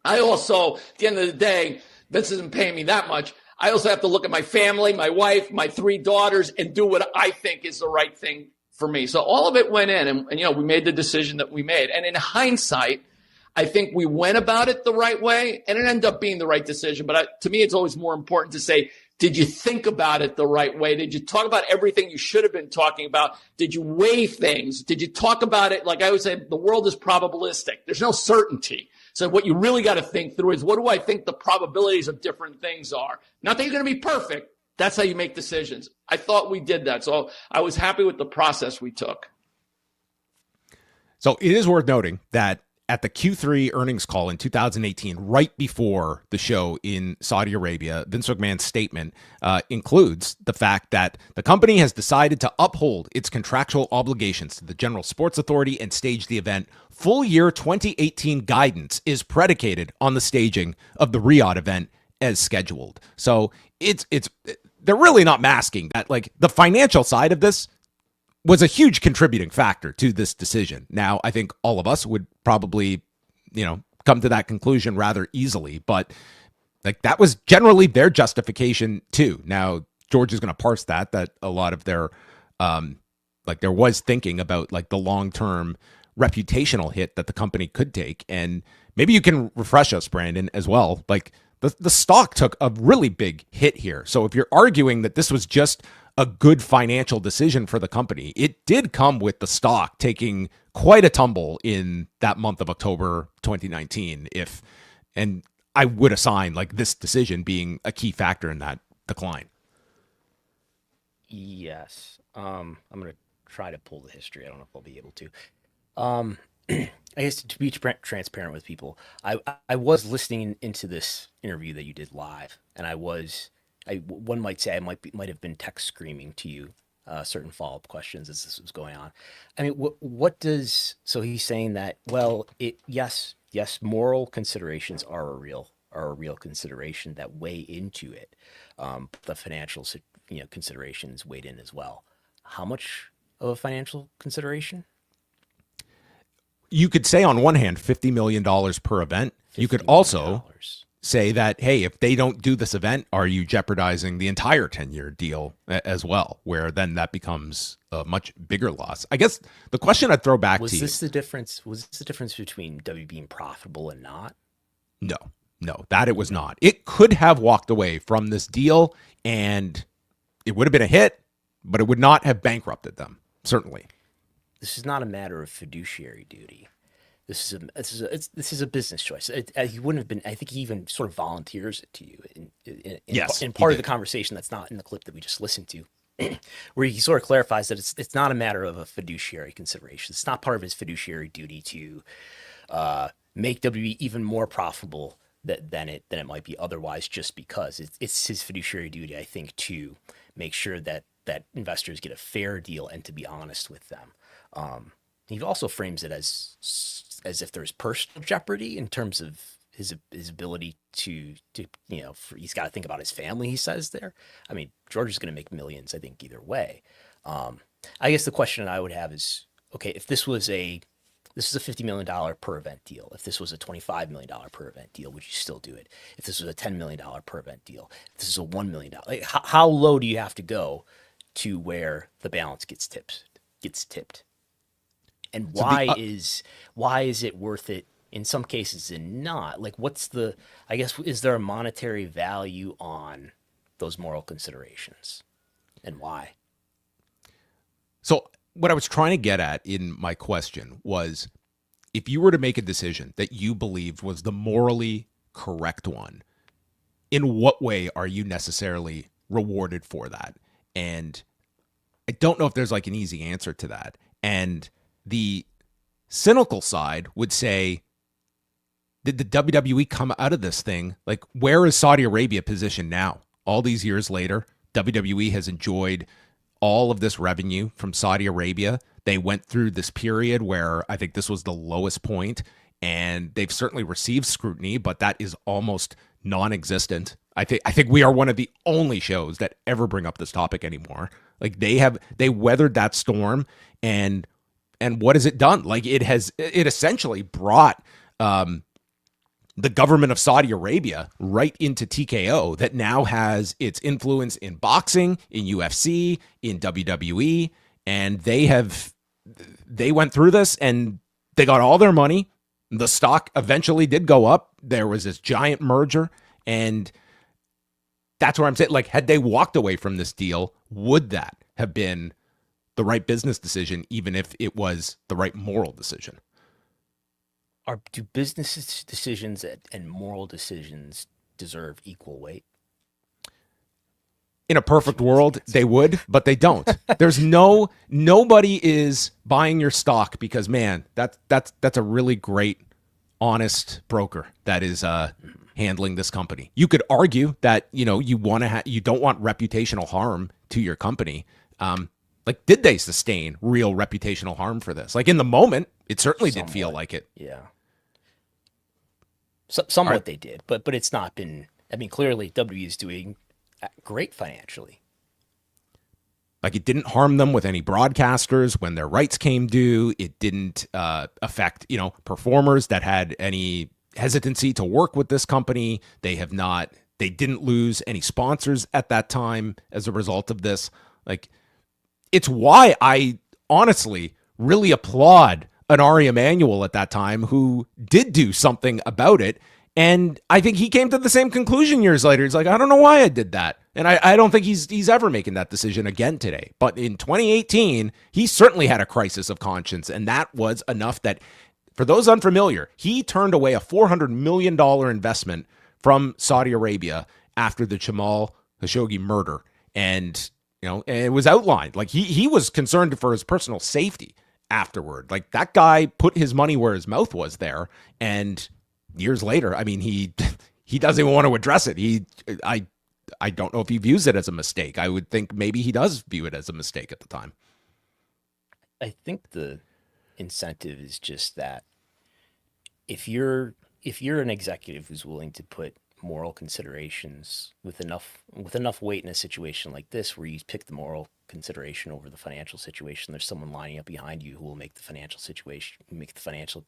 I also, at the end of the day, this isn't paying me that much. I also have to look at my family, my wife, my 3 daughters, and do what I think is the right thing for me. So all of it went in, and we made the decision that we made. And in hindsight, I think we went about it the right way, and it ended up being the right decision. But to me, it's always more important to say, did you think about it the right way? Did you talk about everything you should have been talking about? Did you weigh things? Did you talk about it? Like I always say, the world is probabilistic. There's no certainty. So what you really got to think through is, what do I think the probabilities of different things are? Not that you're going to be perfect. That's how you make decisions. I thought we did that. So I was happy with the process we took. So it is worth noting that at the Q3 earnings call in 2018, right before the show in Saudi Arabia, Vince McMahon's statement includes the fact that the company has decided to uphold its contractual obligations to the General Sports Authority and stage the event. Full year 2018 guidance is predicated on the staging of the Riyadh event as scheduled. So they're really not masking that. Like, the financial side of this was a huge contributing factor to this decision. Now, I think all of us would probably, come to that conclusion rather easily, but like, that was generally their justification too. Now, George is going to parse that a lot of their, there was thinking about like the long-term reputational hit that the company could take. And maybe you can refresh us, Brandon, as well. Like, the stock took a really big hit here. So if you're arguing that this was just a good financial decision for the company, it did come with the stock taking quite a tumble in that month of October 2019. And I would assign like this decision being a key factor in that decline. Yes. I'm going to try to pull the history. I don't know if I'll be able to. I guess to be transparent with people, I was listening into this interview that you did live, and one might say I might have been text screaming to you certain follow-up questions as this was going on. I mean, so he's saying that, well, yes, moral considerations are a real consideration that weigh into it. The financial considerations weighed in as well. How much of a financial consideration? You could say on one hand, $50 million per event. You could also say that, hey, if they don't do this event, are you jeopardizing the entire 10-year deal as well, where then that becomes a much bigger loss? I guess the question I'd throw back to you. Was this the difference between W being profitable and not? No, that it was not. It could have walked away from this deal and it would have been a hit, but it would not have bankrupted them, certainly. This is not a matter of fiduciary duty. This is a business choice. He wouldn't have been. I think he even sort of volunteers it to you in part of the conversation that's not in the clip that we just listened to, where he sort of clarifies that it's not a matter of a fiduciary consideration. It's not part of his fiduciary duty to make WWE even more profitable than it might be otherwise, just because it's his fiduciary duty, I think, to make sure that investors get a fair deal and to be honest with them. He also frames it as if there's personal jeopardy in terms of his ability to he's got to think about his family, he says there. I mean, George is going to make millions, I think, either way. I guess the question I would have is, okay, if this is a $50 million per event deal, if this was a $25 million per event deal, would you still do it? If this was a $10 million per event deal, if this is a $1 million, like, how low do you have to go to where the balance gets tipped? And why is it worth it in some cases and not? Like, is there a monetary value on those moral considerations, and why? So what I was trying to get at in my question was, if you were to make a decision that you believed was the morally correct one, in what way are you necessarily rewarded for that? And I don't know if there's like an easy answer to that. And the cynical side would say, did the WWE come out of this thing? Like, where is Saudi Arabia positioned now? All these years later, WWE has enjoyed all of this revenue from Saudi Arabia. They went through this period where I think this was the lowest point, and they've certainly received scrutiny, but that is almost non-existent. I think we are one of the only shows that ever bring up this topic anymore. Like, they weathered that storm, and what has it done? Like, it essentially brought the government of Saudi Arabia right into TKO, that now has its influence in boxing, in UFC, in WWE, and they went through this and they got all their money. The stock eventually did go up. There was this giant merger, and that's where I'm saying, like, had they walked away from this deal, would that have been the right business decision, even if it was the right moral decision? Do business decisions and moral decisions deserve equal weight? In a perfect world, they would, but they don't. There's nobody is buying your stock because, man, that's a really great, honest broker that is handling this company. You could argue that you don't want reputational harm to your company. Like, did they sustain real reputational harm for this? Like, in the moment, it certainly did feel like it. Yeah. Somewhat they did, but it's not been. I mean, clearly WWE is doing great financially. Like, it didn't harm them with any broadcasters when their rights came due. It didn't affect, performers that had any hesitancy to work with this company. They didn't lose any sponsors at that time as a result of this. Like, it's why I honestly really applaud an Ari Emanuel at that time who did do something about it. And I think he came to the same conclusion years later. He's like, I don't know why I did that. And I don't think he's ever making that decision again today. But in 2018, he certainly had a crisis of conscience. And that was enough that, for those unfamiliar, he turned away a $400 million investment from Saudi Arabia after the Jamal Khashoggi murder. And, and it was outlined. Like, he was concerned for his personal safety afterward. Like, that guy put his money where his mouth was there. And years later, I mean, he doesn't even want to address it. I don't know if he views it as a mistake. I would think maybe he does view it as a mistake at the time. I think the incentive is just that if you're an executive who's willing to put moral considerations with enough weight in a situation like this, where you pick the moral consideration over the financial situation, there's someone lining up behind you who will make the financial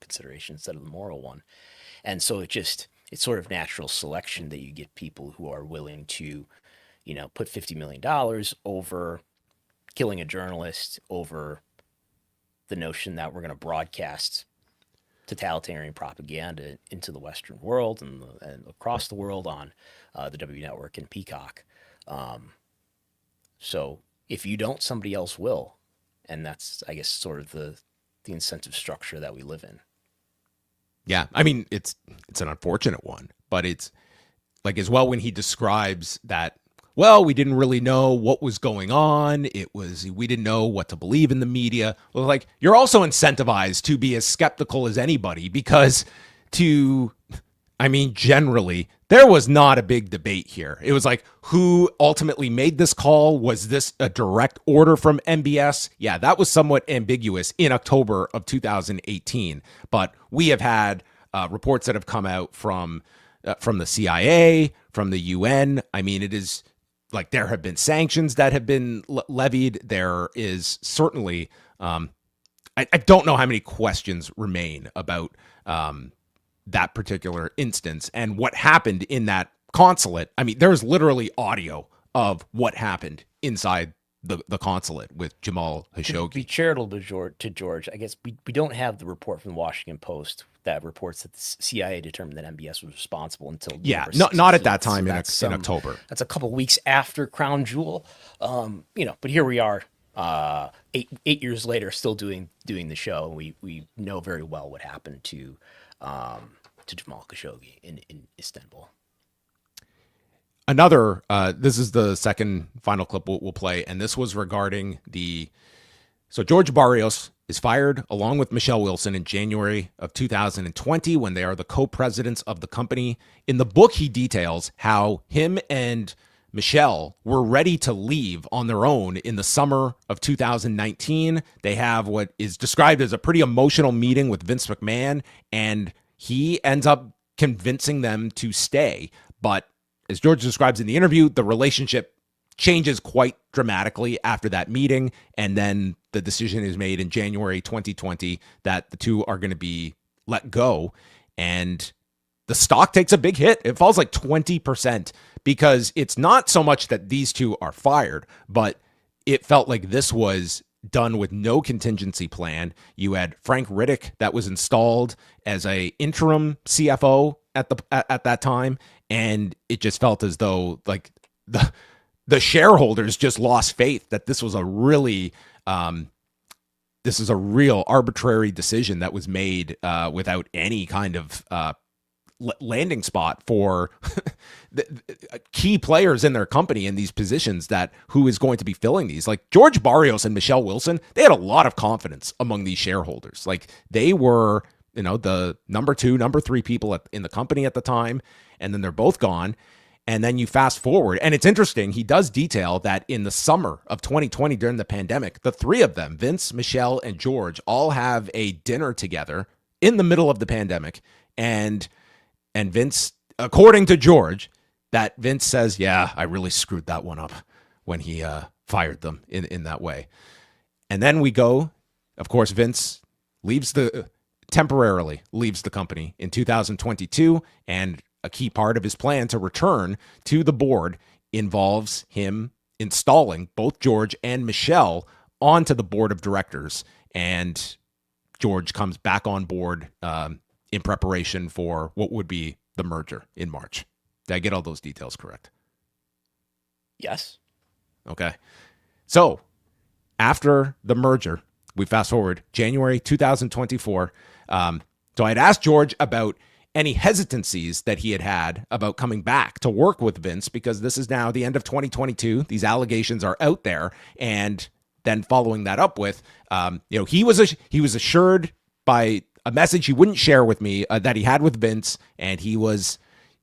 consideration instead of the moral one. And so it's sort of natural selection that you get people who are willing to, put $50 million over killing a journalist, over the notion that we're going to broadcast totalitarian propaganda into the Western world and across the world on the W Network and Peacock. So if you don't, somebody else will. And that's, I guess, sort of the incentive structure that we live in. Yeah, I mean, it's an unfortunate one, but it's like, as well, when he describes that, well, we didn't really know what was going on. We didn't know what to believe in the media. Well, like, you're also incentivized to be as skeptical as anybody, because generally, there was not a big debate here. It was like, who ultimately made this call? Was this a direct order from MBS? Yeah, that was somewhat ambiguous in October of 2018. But we have had reports that have come out from the CIA, from the UN. I mean, it is like there have been sanctions that have been levied. There is certainly, I don't know how many questions remain about that particular instance and what happened in that consulate. I mean, there's literally audio of what happened inside the consulate with Jamal Khashoggi. To be charitable to George, I guess we don't have the report from the Washington Post that reports that the CIA determined that MBS was responsible until not at that time in October. That's a couple weeks after Crown Jewel, But here we are, 8 years later, still doing the show. We know very well what happened to Jamal Khashoggi in Istanbul. Another, this is the second final clip we'll play, and this was regarding so George Barrios is fired along with Michelle Wilson in January of 2020 when they are the co-presidents of the company. In the book, he details how him and Michelle were ready to leave on their own in the summer of 2019. They have what is described as a pretty emotional meeting with Vince McMahon, and he ends up convincing them to stay. But as George describes in the interview, the relationship changes quite dramatically after that meeting, and then the decision is made in January 2020 that the two are going to be let go, and the stock takes a big hit. It falls like 20% because it's not so much that these two are fired, but it felt like this was done with no contingency plan. You had Frank Riddick that was installed as a interim CFO at that time, and it just felt as though like the shareholders just lost faith that this was a really this is a real arbitrary decision that was made without any kind of landing spot for the key players in their company in these positions that who is going to be filling these. Like George Barrios and Michelle Wilson, they had a lot of confidence among these shareholders. Like they were, the number 2, number 3 people in the company at the time, and then they're both gone. And then you fast forward, and it's interesting. He does detail that in the summer of 2020 during the pandemic, the three of them, Vince, Michelle, and George, all have a dinner together in the middle of the pandemic. And Vince, according to George, that Vince says, yeah, I really screwed that one up when he fired them in that way. And then we go, of course, Vince temporarily leaves the company in 2022, and a key part of his plan to return to the board involves him installing both George and Michelle onto the board of directors. And George comes back on board in preparation for what would be the merger in March. Did I get all those details correct? Yes. Okay. So after the merger, we fast forward January 2024. So I'd asked George about any hesitancies that he had about coming back to work with Vince, because this is now the end of 2022. These allegations are out there. And then following that up with, he was assured by a message he wouldn't share with me that he had with Vince, and he was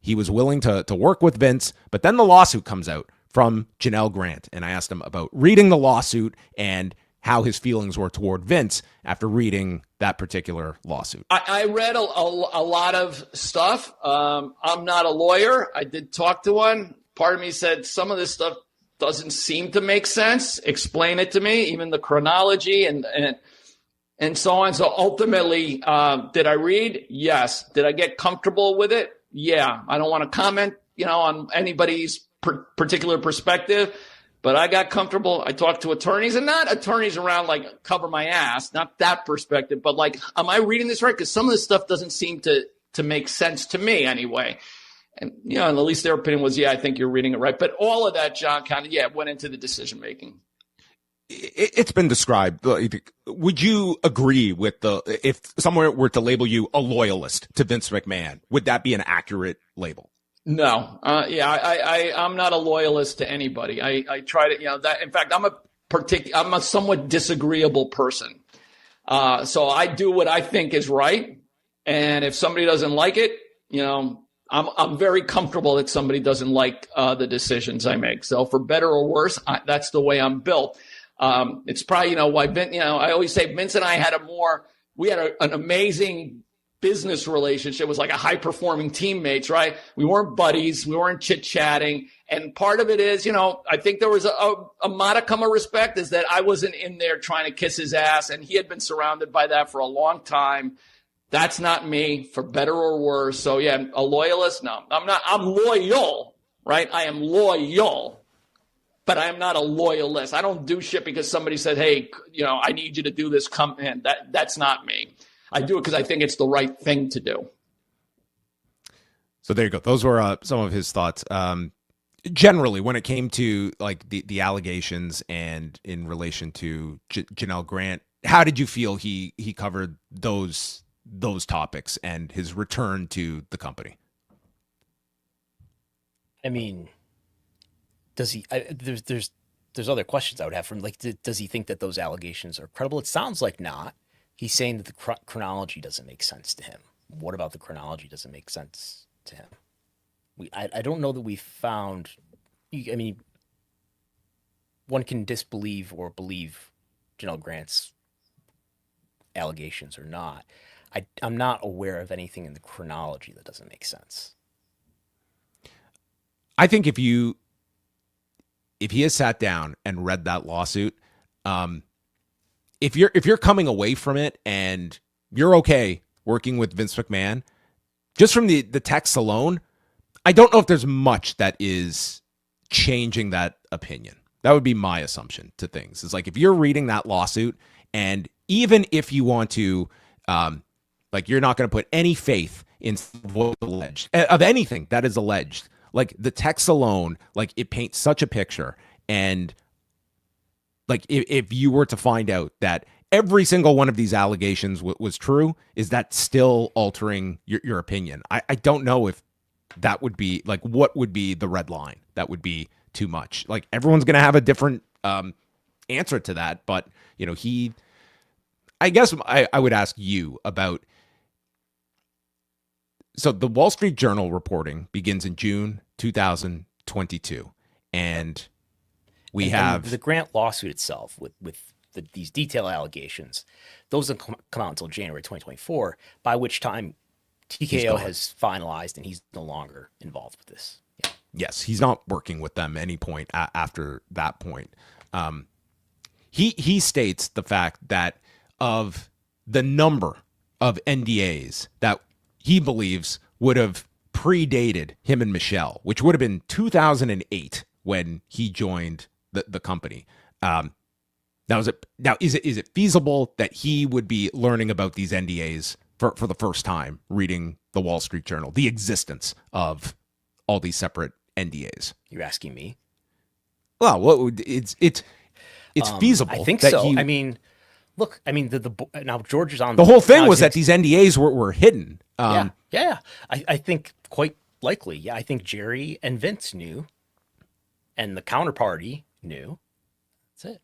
willing to work with Vince. But then the lawsuit comes out from Janel Grant, and I asked him about reading the lawsuit and how his feelings were toward Vince after reading that particular lawsuit. I read a lot of stuff. I'm not a lawyer. I did talk to one. Part of me said some of this stuff doesn't seem to make sense. Explain it to me, even the chronology and so on. So ultimately, did I read? Yes. Did I get comfortable with it? Yeah. I don't want to comment, on anybody's particular perspective. But I got comfortable. I talked to attorneys, and not attorneys around like cover my ass, not that perspective, but like, am I reading this right? Because some of this stuff doesn't seem to make sense to me anyway. And, and at least their opinion was, yeah, I think you're reading it right. But all of that, John, kind of, went into the decision making. It's been described. Would you agree with if someone were to label you a loyalist to Vince McMahon, would that be an accurate label? No. I'm not a loyalist to anybody. I try to, in fact, I'm a somewhat disagreeable person. So I do what I think is right. And if somebody doesn't like it, I'm very comfortable that somebody doesn't like the decisions I make. So for better or worse, that's the way I'm built. It's probably, why Vince, I always say Vince and I had an amazing business relationship. It was like a high performing teammates, right? We weren't buddies. We weren't chit chatting. And part of it is, I think there was a modicum of respect is that I wasn't in there trying to kiss his ass, and he had been surrounded by that for a long time. That's not me, for better or worse. So yeah, a loyalist? No, I'm not. I'm loyal, right? I am loyal, but I am not a loyalist. I don't do shit because somebody said, hey, I need you to do this. Come in. That's not me. I do it because I think it's the right thing to do. So there you go. Those were some of his thoughts. Generally, when it came to like the allegations and in relation to Janel Grant, how did you feel he covered those topics and his return to the company? I mean, does he? There's other questions I would have from like, does he think that those allegations are credible? It sounds like not. He's saying that the chronology doesn't make sense to him. What about the chronology doesn't make sense to him? I don't know that we found. I mean, one can disbelieve or believe Janel Grant's allegations or not. I'm not aware of anything in the chronology that doesn't make sense. I think if he has sat down and read that lawsuit, if you're coming away from it and you're okay working with Vince McMahon, just from the text alone, I don't know if there's much that is changing that opinion. That would be my assumption to things. It's like if you're reading that lawsuit, and even if you want to, like you're not going to put any faith in what's alleged of anything that is alleged. Like the text alone, like it paints such a picture. And like if you were to find out that every single one of these allegations was true, is that still altering your opinion? I don't know if that would be like, what would be the red line? That would be too much. Like everyone's going to have a different answer to that. But, I guess I would ask you about, so the Wall Street Journal reporting begins in June 2022. And we have the Grant lawsuit itself with these detailed allegations. Those don't come out until January 2024, by which time TKO has finalized and he's no longer involved with this. Yeah. Yes, he's not working with them any point after that point. He states the fact that of the number of NDAs that he believes would have predated him and Michelle, which would have been 2008 when he joined the company. Now, is it feasible that he would be learning about these NDAs for the first time, reading the Wall Street Journal, the existence of all these separate NDAs? You're asking me? Well, it's feasible. I think so. I mean, look, now George is on the whole thing was that these NDAs were hidden. Yeah. I think quite likely. Yeah, I think Jerry and Vince knew, and the counterparty knew. That's it.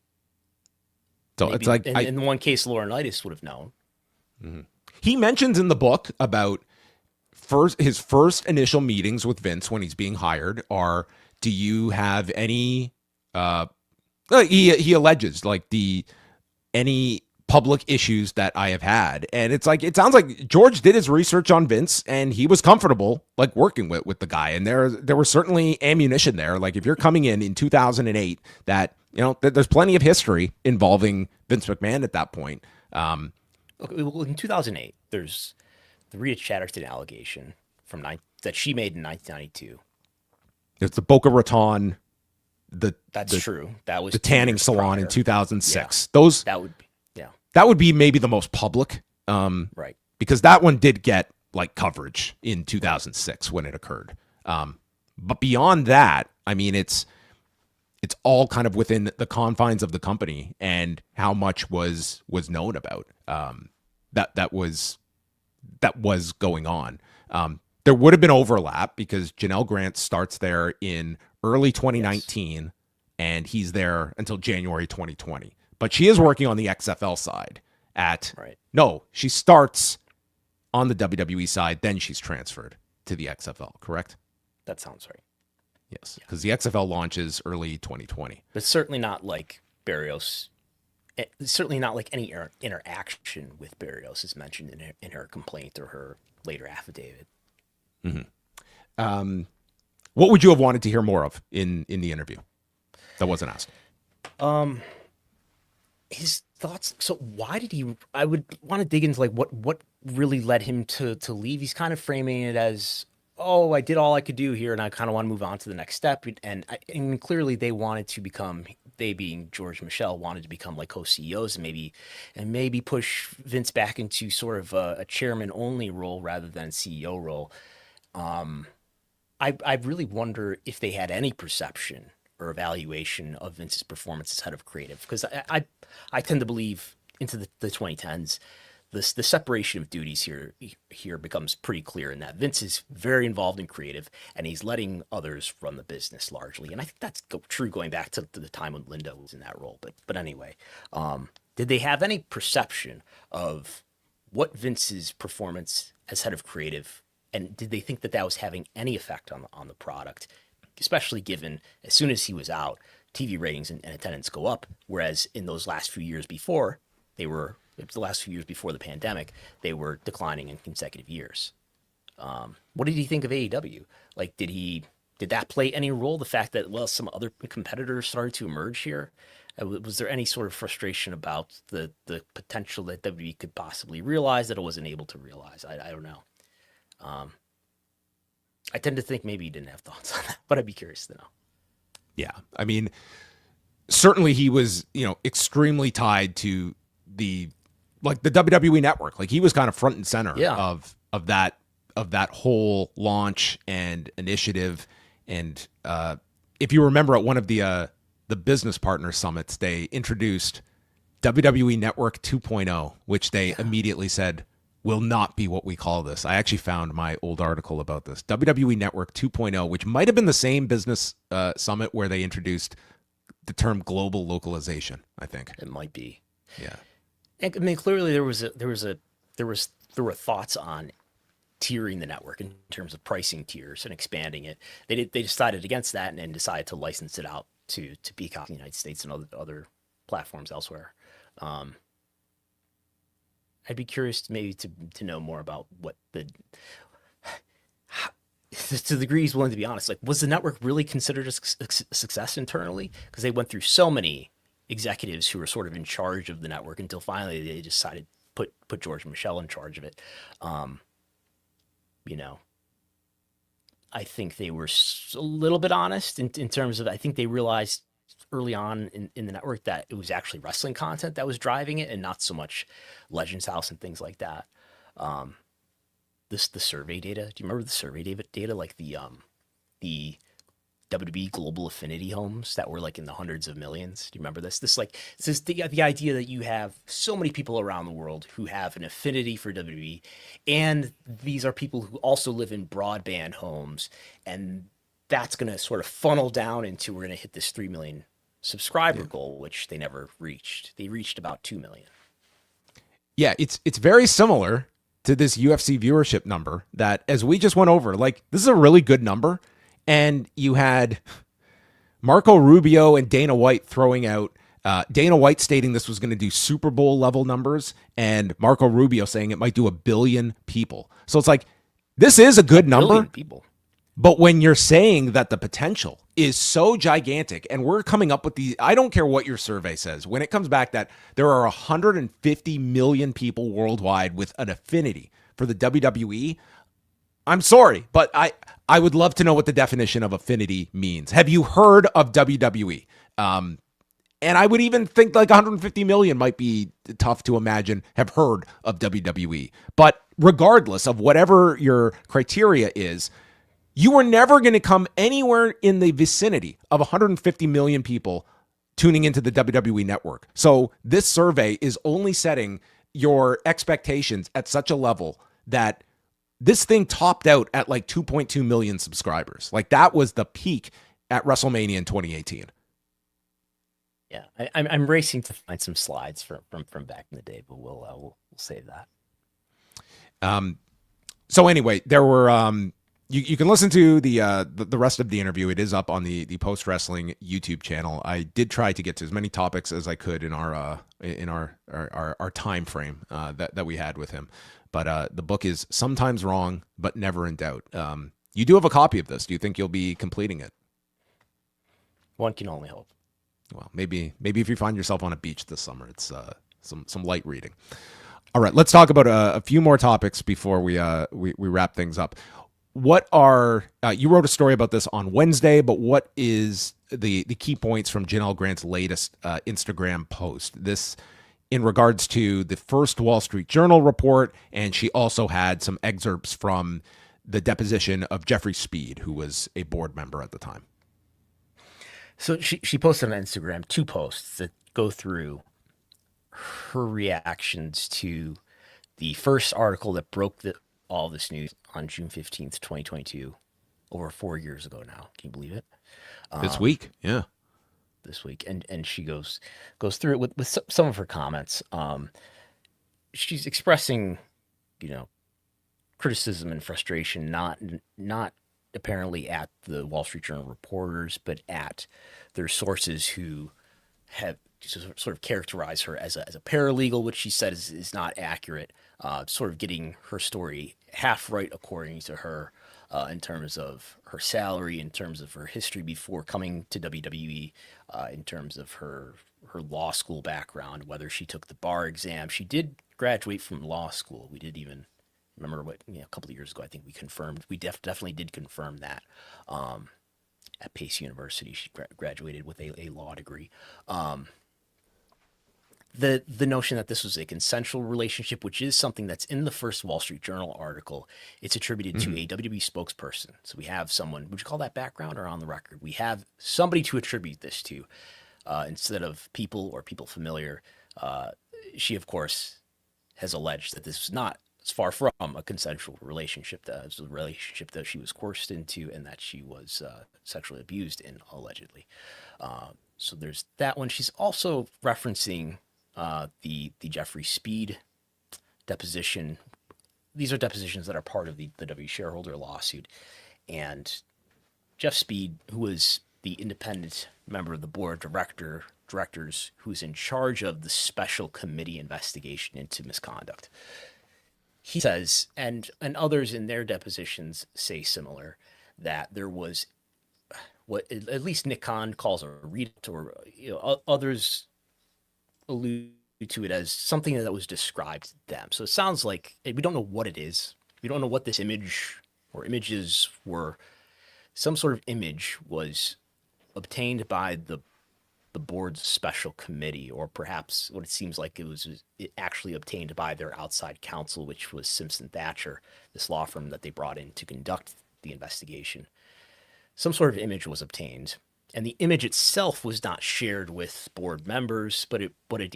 So maybe, it's like in one case, Laurinaitis would have known. Mm-hmm. He mentions in the book about his first initial meetings with Vince when he's being hired are, do you have any? He alleges like any public issues that I have had, and it's like it sounds like George did his research on Vince and he was comfortable like working with the guy, and there was certainly ammunition there. Like if you're coming in 2008, that there's plenty of history involving Vince McMahon at that point. In 2008, there's the Rita Chatterton allegation that she made in 1992. It's the Boca Raton. That's true. That was the tanning salon in 2006. Yeah. That would be maybe the most public, right? Because that one did get like coverage in 2006 when it occurred. But beyond that, I mean, it's all kind of within the confines of the company and how much was known about that was going on. There would have been overlap because Janel Grant starts there in early 2019, and he's there until January 2020. But she is working on the XFL side she starts on the WWE side, then she's transferred to the XFL, correct? That sounds right. Yes, because the XFL launches early 2020. But certainly not like Barrios. Certainly not like any interaction with Barrios is mentioned in her complaint or her later affidavit. Mm-hmm. What would you have wanted to hear more of in the interview that wasn't asked? His thoughts. So why did he? I would want to dig into like what really led him to leave. He's kind of framing it as, oh, I did all I could do here, and I kind of want to move on to the next step. And clearly, they wanted to become. They being George and Michelle wanted to become like co-CEOs and maybe push Vince back into sort of a chairman only role rather than CEO role. I really wonder if they had any perception or evaluation of Vince's performance as head of creative, because I tend to believe into the 2010s, the separation of duties here becomes pretty clear in that Vince is very involved in creative and he's letting others run the business largely. And I think that's true going back to the time when Linda was in that role. But anyway, did they have any perception of what Vince's performance as head of creative, and did they think that was having any effect on the product, especially given as soon as he was out, TV ratings and attendance go up, whereas in those last few years before, the last few years before the pandemic, they were declining in consecutive years. What did he think of AEW? Like, did that play any role? The fact that, well, some other competitors started to emerge here? Was there any sort of frustration about the potential that WWE could possibly realize that it wasn't able to realize? I don't know. I tend to think maybe he didn't have thoughts on that, but I'd be curious to know. Yeah. I mean, certainly he was, extremely tied to the WWE network. Like, he was kind of front and center of that whole launch and initiative. And if you remember at one of the business partner summits, they introduced WWE Network 2.0, which they immediately said will not be what we call this. I actually found my old article about this. WWE Network 2.0, which might have been the same business summit where they introduced the term global localization, I think. It might be. Yeah. I mean, clearly there were thoughts on tiering the network in terms of pricing tiers and expanding it. They decided against that and then decided to license it out to Peacock in the United States and other platforms elsewhere. I'd be curious maybe to know more about what to the degree he's willing to be honest. Like, was the network really considered a success internally? Because they went through so many executives who were sort of in charge of the network until finally they decided to put George and Michelle in charge of it. I think they were a little bit honest in terms of, I think they realized early on in the network that it was actually wrestling content that was driving it and not so much Legends House and things like that. The survey data. Do you remember the survey data? Like the WWE Global Affinity homes that were like in the hundreds of millions. Do you remember this? This is the idea that you have so many people around the world who have an affinity for WWE, and these are people who also live in broadband homes, and that's going to sort of funnel down into, we're going to hit this 3 million subscriber goal, which they never reached. They reached about 2 million. Yeah, it's very similar to this UFC viewership number that, as we just went over, like, this is a really good number. And you had Marco Rubio and Dana White throwing out, Dana White stating this was going to do Super Bowl level numbers, and Marco Rubio saying it might do 1 billion people. So it's like, this is a good number. 1 billion people. But when you're saying that the potential is so gigantic, and we're coming up with I don't care what your survey says, when it comes back that there are 150 million people worldwide with an affinity for the WWE, I'm sorry, but I would love to know what the definition of affinity means. Have you heard of WWE? And I would even think like 150 million might be tough to imagine have heard of WWE. But regardless of whatever your criteria is, you are never going to come anywhere in the vicinity of 150 million people tuning into the WWE network. So this survey is only setting your expectations at such a level that this thing topped out at like 2.2 million subscribers. Like, that was the peak at WrestleMania in 2018. Yeah, I'm racing to find some slides from back in the day, but we'll save that. So anyway, there were you can listen to the rest of the interview. It is up on the Post Wrestling YouTube channel. I did try to get to as many topics as I could in our time frame that we had with him. But the book is Sometimes Wrong, but Never in Doubt. You do have a copy of this. Do you think you'll be completing it? One can only hope. Well, maybe if you find yourself on a beach this summer, it's some light reading. All right, let's talk about a few more topics before we wrap things up. What are you wrote a story about this on Wednesday, but what is the key points from Janel Grant's latest Instagram post? This in regards to the first Wall Street Journal report, and she also had some excerpts from the deposition of Jeffrey Speed, who was a board member at the time. So she posted on Instagram 2 posts that go through her reactions to the first article that broke all this news on June 15th, 2022, over 4 years ago now. Can you believe it? This week, yeah. This week. And she goes through it with some of her comments. She's expressing, criticism and frustration, not apparently at the Wall Street Journal reporters, but at their sources who have sort of characterized her as a paralegal, which she said is not accurate, sort of getting her story half right according to her, in terms of her salary, in terms of her history before coming to WWE, in terms of her law school background, whether she took the bar exam. She did graduate from law school. We did even remember a couple of years ago, I think we definitely did confirm that at Pace University. She graduated with a law degree. The notion that this was a consensual relationship, which is something that's in the first Wall Street Journal article, it's attributed to a WWE spokesperson. So we have someone, would you call that background or on the record? We have somebody to attribute this to instead of people or people familiar. She, of course, has alleged that this was not, it's far from a consensual relationship. That was a relationship that she was coerced into and that she was sexually abused in, allegedly. So there's that one. She's also referencing the Jeffrey Speed deposition. These are depositions that are part of the W shareholder lawsuit. And Jeff Speed, who was the independent member of the board of directors who's in charge of the special committee investigation into misconduct, he says, and others in their depositions say similar, that there was what at least Nick Khan calls a read, or others allude to it as something that was described to them. So it sounds like we don't know what it is. We don't know what this image or images were. Some sort of image was obtained by the board's special committee, or perhaps what it seems like it actually obtained by their outside counsel, which was Simpson Thacher, this law firm that they brought in to conduct the investigation. Some sort of image was obtained, and the image itself was not shared with board members, but a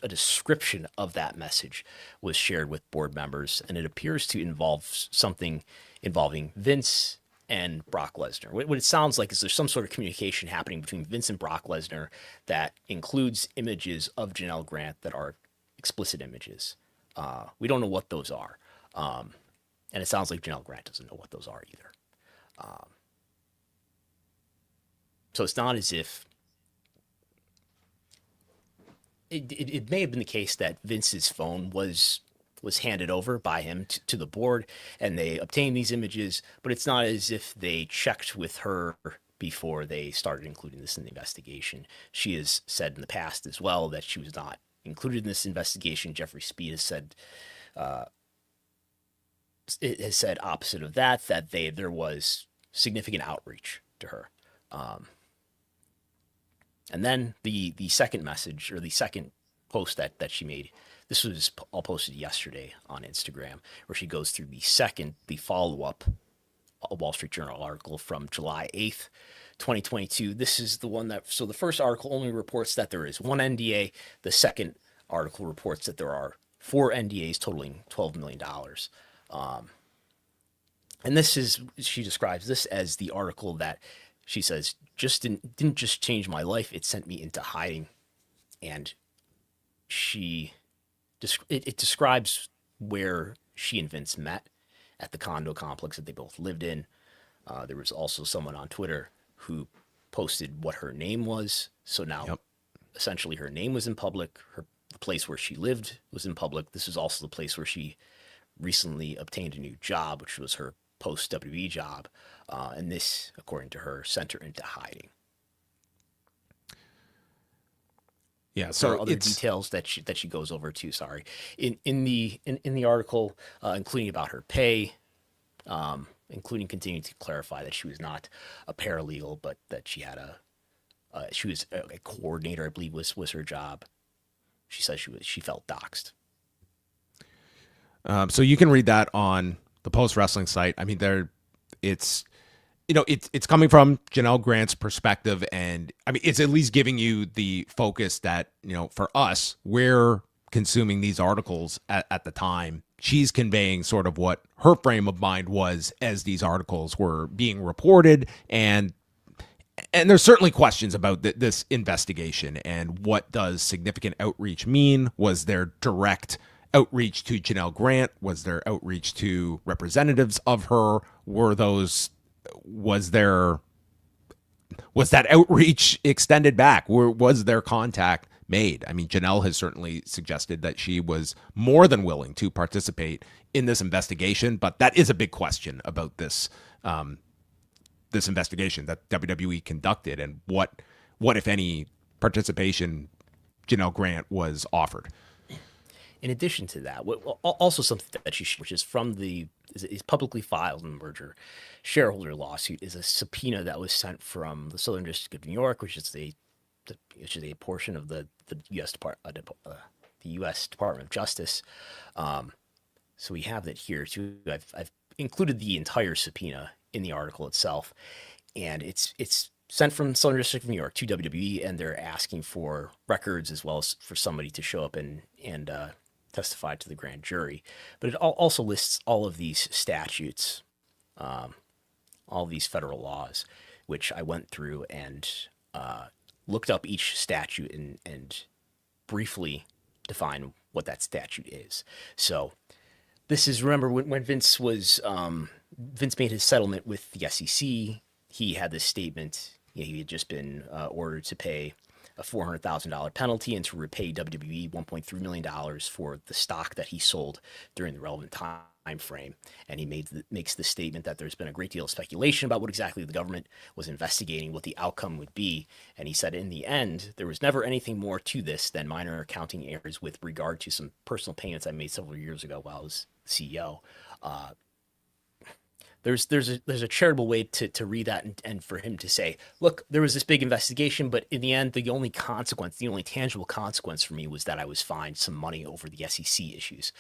description of that message was shared with board members, and it appears to involve something involving Vince and Brock Lesnar. What it sounds like is there's some sort of communication happening between Vince and Brock Lesnar that includes images of Janel Grant that are explicit images. We don't know what those are. And it sounds like Janel Grant doesn't know what those are either. So it's not as if it may have been the case that Vince's phone was handed over by him to the board and they obtained these images, but it's not as if they checked with her before they started including this in the investigation. She has said in the past as well that she was not included in this investigation. Jeffrey Speed has said opposite of that there was significant outreach to her. And then the second message, or the second post that she made, this was all posted yesterday on Instagram, where she goes through the follow-up Wall Street Journal article from July 8th, 2022. This is the one so the first article only reports that there is one NDA. The second article reports that there are 4 NDAs totaling $12 million. And she describes this as the article that she says didn't just change my life, it sent me into hiding. And it describes where she and Vince met at the condo complex that they both lived in. There was also someone on Twitter who posted what her name was. So now, essentially, her name was in public. The place where she lived was in public. This is also the place where she recently obtained a new job, which was her post-WWE job. And this, according to her, sent her into hiding. Yeah, so there are other details that she goes over too. Sorry, in the article, including about her pay, including continuing to clarify that she was not a paralegal, but that she had she was a coordinator, I believe was her job. She says she felt doxxed. So you can read that on the Post Wrestling site. I mean, it's coming from Janel Grant's perspective, and I mean, it's at least giving you the focus that, for us, we're consuming these articles at the time. She's conveying sort of what her frame of mind was as these articles were being reported, and there's certainly questions about this investigation and what does significant outreach mean? Was there direct outreach to Janel Grant? Was there outreach to representatives of her? Was that outreach extended back? Was there contact made? I mean, Janel has certainly suggested that she was more than willing to participate in this investigation, but that is a big question about this this investigation that WWE conducted, and what if any participation Janel Grant was offered. In addition to that, also something that which is from is publicly filed in the merger shareholder lawsuit, is a subpoena that was sent from the Southern District of New York, which is a portion of the U.S. Department of Justice. So we have that here too. I've included the entire subpoena in the article itself, and it's sent from Southern District of New York to WWE, and they're asking for records as well as for somebody to show up and testify to the grand jury. But it also lists all of these statutes, all these federal laws, which I went through and looked up each statute and briefly define what that statute is. So this is, remember when Vince made his settlement with the SEC, he had this statement. He had just been ordered to pay a $400,000 penalty and to repay WWE $1.3 million for the stock that he sold during the relevant time frame. And he makes the statement that there's been a great deal of speculation about what exactly the government was investigating, what the outcome would be. And he said, in the end, there was never anything more to this than minor accounting errors with regard to some personal payments I made several years ago while I was CEO. There's a charitable way to read that and for him to say, look, there was this big investigation, but in the end, the only tangible consequence for me was that I was fined some money over the SEC issues.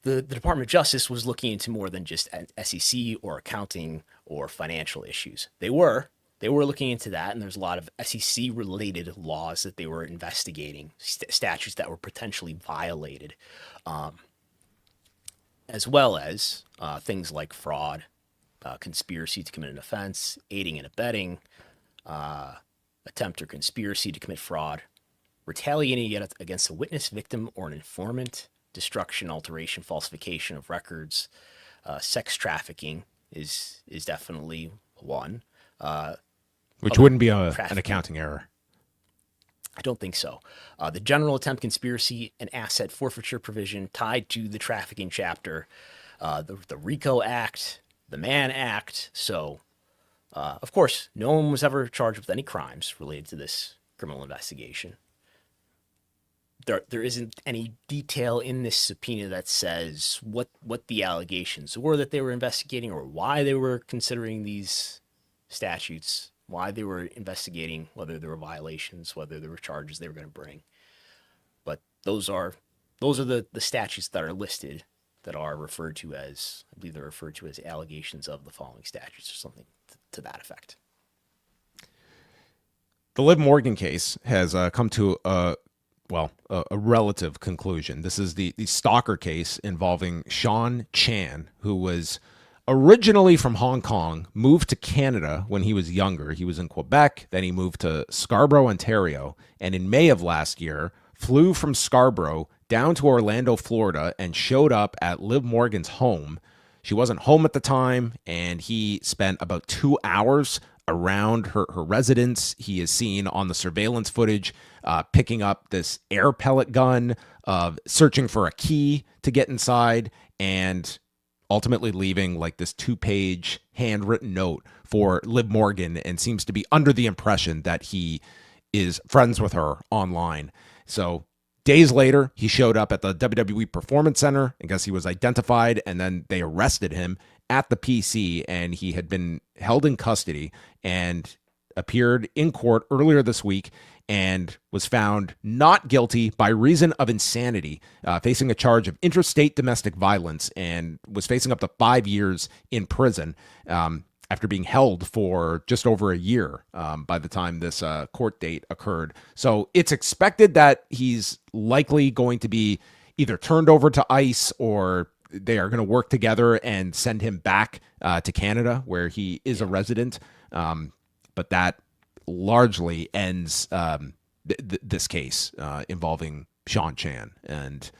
The Department of Justice was looking into more than just SEC or accounting or financial issues. They were looking into that, and there's a lot of SEC-related laws that they were investigating, statutes that were potentially violated, as well as things like fraud, conspiracy to commit an offense, aiding and abetting, attempt or conspiracy to commit fraud, retaliating against a witness, victim, or an informant, destruction, alteration, falsification of records, sex trafficking is definitely one. Which wouldn't be an accounting error. I don't think so. The general attempt, conspiracy, and asset forfeiture provision tied to the trafficking chapter, the RICO Act, the Mann Act. So, of course, no one was ever charged with any crimes related to this criminal investigation. There isn't any detail in this subpoena that says what the allegations were that they were investigating, or why they were considering these statutes, why they were investigating, whether there were violations, whether there were charges they were going to bring. But those are the statutes that are listed, that are referred to as, I believe they're referred to as allegations of the following statutes, or something to that effect. The Liv Morgan case has come to a relative conclusion. This is the Stalker case involving Sean Chan, who was originally from Hong Kong, moved to Canada when he was younger. He was in Quebec, then he moved to Scarborough, Ontario, and in May of last year, flew from Scarborough down to Orlando, Florida, and showed up at Liv Morgan's home. She wasn't home at the time, and he spent about 2 hours around her residence. He is seen on the surveillance footage picking up this air pellet gun, searching for a key to get inside, and ultimately leaving like this 2-page handwritten note for Liv Morgan, and seems to be under the impression that he is friends with her online. So days later, he showed up at the WWE Performance Center. I guess he was identified, and then they arrested him at the PC, and he had been held in custody and appeared in court earlier this week and was found not guilty by reason of insanity, facing a charge of interstate domestic violence, and was facing up to 5 years in prison after being held for just over a year by the time this court date occurred. So it's expected that he's likely going to be either turned over to ICE, or they are going to work together and send him back to Canada, where he is a resident. But that largely ends this case involving Sean Chan. And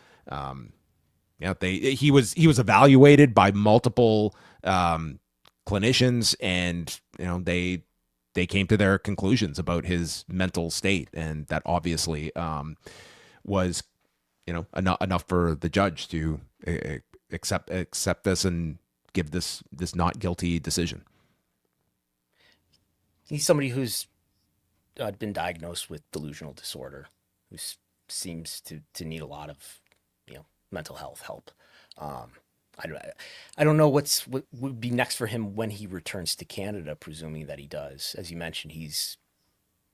he was evaluated by multiple clinicians, and they came to their conclusions about his mental state, and that obviously was enough for the judge to accept this and give this not guilty decision. He's somebody who's been diagnosed with delusional disorder, who seems to need a lot of mental health help. I don't know what would be next for him when he returns to Canada, presuming that he does. As you mentioned, he's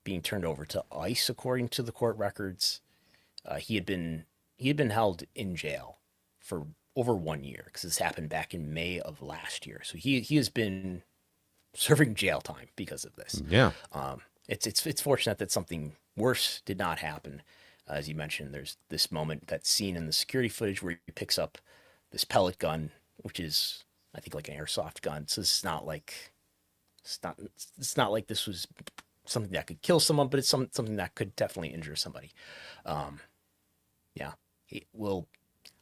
being turned over to ICE according to the court records. He had been held in jail for over 1 year, because this happened back in May of last year. So he has been serving jail time because of this. Yeah. It's fortunate that something worse did not happen. As you mentioned, there's this moment that's seen in the security footage where he picks up this pellet gun, which is, I think, like an airsoft gun. So it's not like this was something that could kill someone, but it's something that could definitely injure somebody.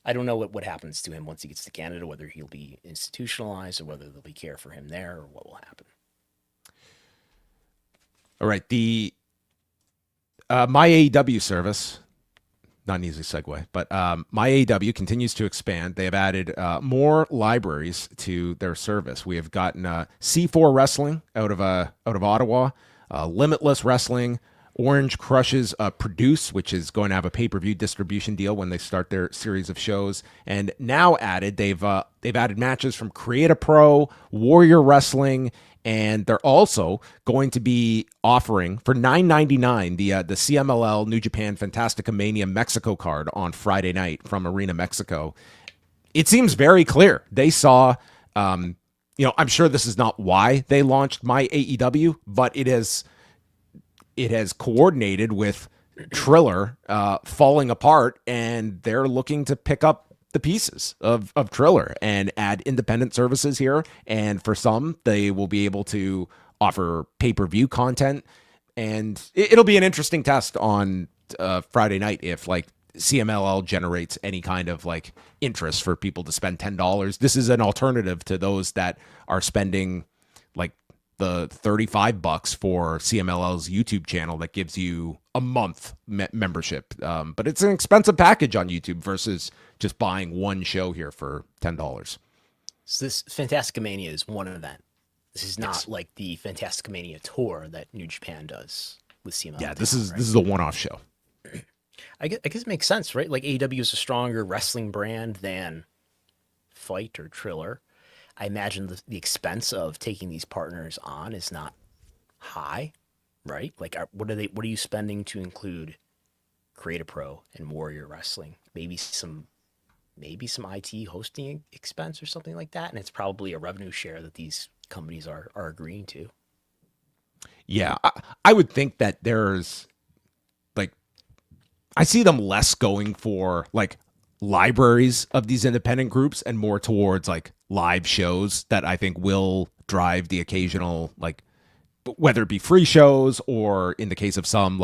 I don't know what happens to him once he gets to Canada, whether he'll be institutionalized or whether there'll be care for him there, or what will happen. All right. The MyAEW service, not an easy segue, but MyAEW continues to expand. They have added more libraries to their service. We have gotten C4 Wrestling out of Ottawa, Limitless Wrestling, Orange Crush's Produce, which is going to have a pay-per-view distribution deal when they start their series of shows, and now they've added matches from Create a Pro, Warrior Wrestling, and they're also going to be offering for $9.99 the CMLL New Japan Fantastica Mania Mexico card on Friday night from Arena Mexico. It seems very clear they saw. I'm sure this is not why they launched MyAEW, but it has coordinated with Triller falling apart, and they're looking to pick up the pieces of Triller and add independent services here. And for some, they will be able to offer pay-per-view content, and it'll be an interesting test on Friday night if CMLL generates any kind of interest for people to spend $10. This is an alternative to those that are spending the $35 for CMLL's YouTube channel that gives you a month membership. But it's an expensive package on YouTube versus just buying one show here for $10. So this Fantastica Mania is one event. This is not like the Fantastica Mania tour that New Japan does with CMLL. Yeah, this is a one-off show. I guess it makes sense, right? AEW is a stronger wrestling brand than Fight or Triller. I imagine the expense of taking these partners on is not high, right? What are you spending to include Create a Pro and Warrior Wrestling? Maybe some IT hosting expense or something like that, and it's probably a revenue share that these companies are agreeing to. Yeah, I would think that there's I see them less going for libraries of these independent groups and more towards live shows that I think will drive the occasional whether it be free shows or in the case of some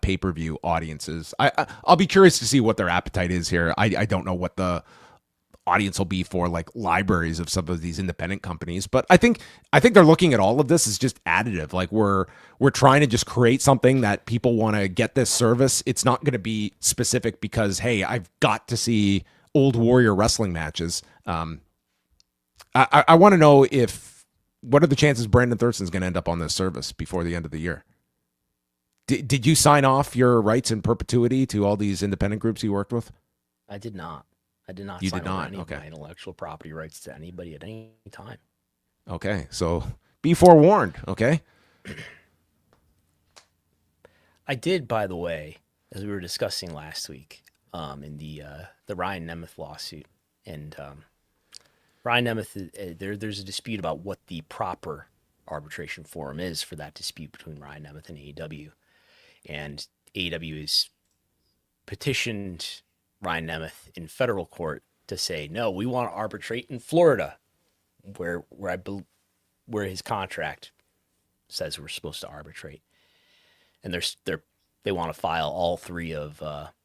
pay-per-view audiences. I'll be curious to see what their appetite is here. I don't know what the audience will be for like libraries of some of these independent companies. But I think they're looking at all of this as just additive. Like we're trying to just create something that people want to get this service. It's not going to be specific because, hey, I've got to see Old Warrior wrestling matches. I want to know what are the chances Brandon Thurston's going to end up on this service before the end of the year? Did you sign off your rights in perpetuity to all these independent groups you worked with? I did not. You sign did not. any Okay. of my intellectual property rights to anybody at any time. Okay, so be forewarned. Okay. I did, by the way, as we were discussing last week, in the Ryan Nemeth lawsuit, and Ryan Nemeth, there's a dispute about what the proper arbitration forum is for that dispute between Ryan Nemeth and AEW, and AEW has petitioned Ryan Nemeth in federal court to say, no, we want to arbitrate in Florida, where his contract says we're supposed to arbitrate. And they want to file all three of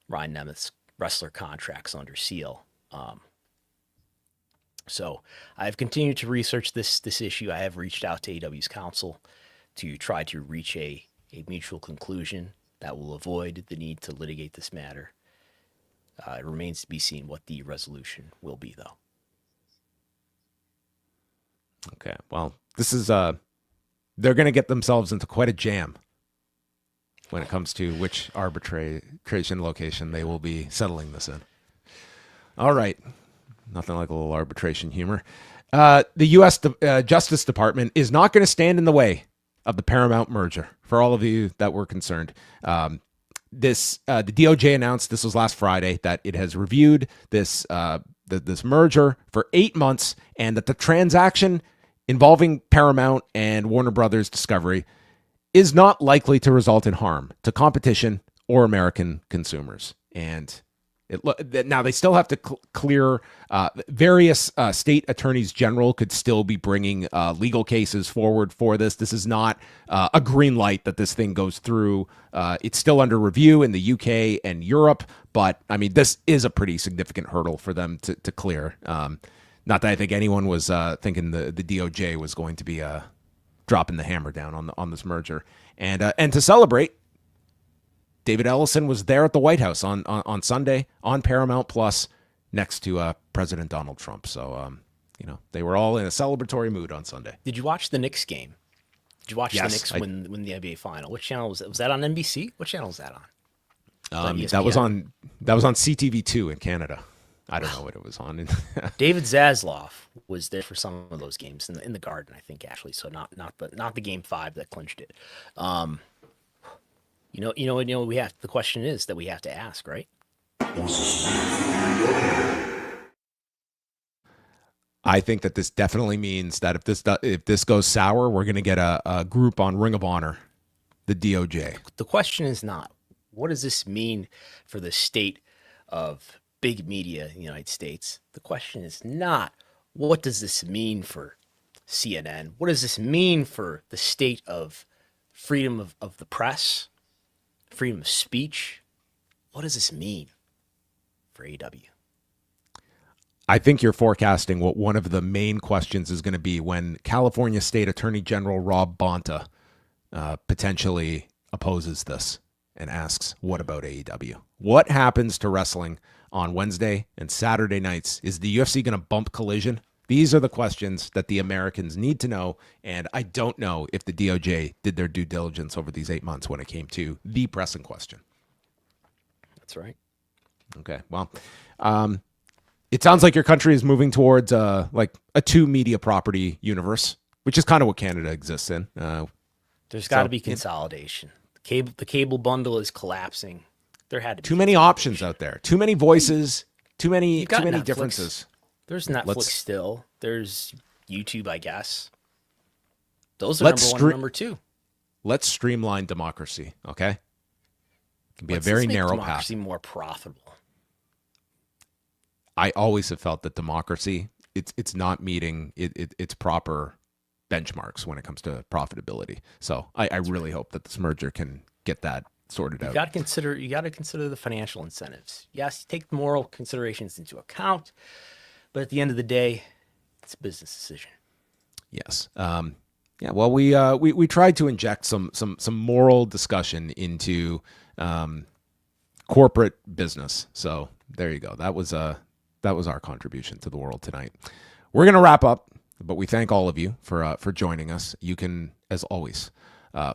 Ryan Nemeth's wrestler contracts under seal. So I've continued to research this issue. I have reached out to AEW's counsel to try to reach a mutual conclusion that will avoid the need to litigate this matter. It remains to be seen what the resolution will be, though. Okay. Well, this is they're going to get themselves into quite a jam when it comes to which arbitration location they will be settling this in. All right. Nothing like a little arbitration humor. The U.S. Justice Department is not going to stand in the way of the Paramount merger. For all of you that were concerned, the DOJ announced, this was last Friday, that it has reviewed this merger for 8 months, and that the transaction involving Paramount and Warner Brothers Discovery is not likely to result in harm to competition or American consumers. And now they still have to clear various state attorneys general could still be bringing legal cases forward for this. This is not a green light that this thing goes through. It's still under review in the UK and Europe, but I mean, this is a pretty significant hurdle for them to clear. Not that I think anyone was thinking the DOJ was going to be dropping the hammer down on this merger. And to celebrate, David Ellison was there at the White House on Sunday on Paramount Plus next to President Donald Trump. So, they were all in a celebratory mood on Sunday. Did you watch the Knicks game? Did you watch the Knicks win the NBA final? Which channel was that? Was that on NBC? What channel was that on? That was on CTV2 in Canada. I don't know what it was on. David Zaslav was there for some of those games in the Garden, I think, actually. So not the game 5 that clinched it. We have, the question is that we have to ask, right? I think that this definitely means that if this goes sour, we're going to get a group on Ring of Honor, the DOJ. The question is not, what does this mean for the state of big media in the United States? The question is not, what does this mean for CNN? What does this mean for the state of freedom of the press? Freedom of speech? What does this mean for AEW? I think you're forecasting what one of the main questions is going to be when California State Attorney General Rob Bonta potentially opposes this and asks, what about AEW? What happens to wrestling on Wednesday and Saturday nights? Is the UFC going to bump Collision? These are the questions that the Americans need to know, and I don't know if the DOJ did their due diligence over these 8 months when it came to the pressing question. That's right. Okay, well, it sounds like your country is moving towards like a 2-media property universe, which is kind of what Canada exists in. There's got to be consolidation. The cable bundle is collapsing. There had to be too many options out there, too many voices, too many Netflix. Differences. There's Netflix still. There's YouTube, I guess. Those are number 1 and number 2. Let's streamline democracy, okay? It can be a very narrow path. Democracy more profitable. I always have felt that democracy, it's not meeting its proper benchmarks when it comes to profitability. So I really hope that this merger can get that sorted out. You got to consider the financial incentives. Yes, take moral considerations into account. But at the end of the day, it's a business decision. Yes. Yeah. Well, we tried to inject some moral discussion into corporate business. So there you go. That was our contribution to the world tonight. We're gonna wrap up, but we thank all of you for joining us. You can, as always,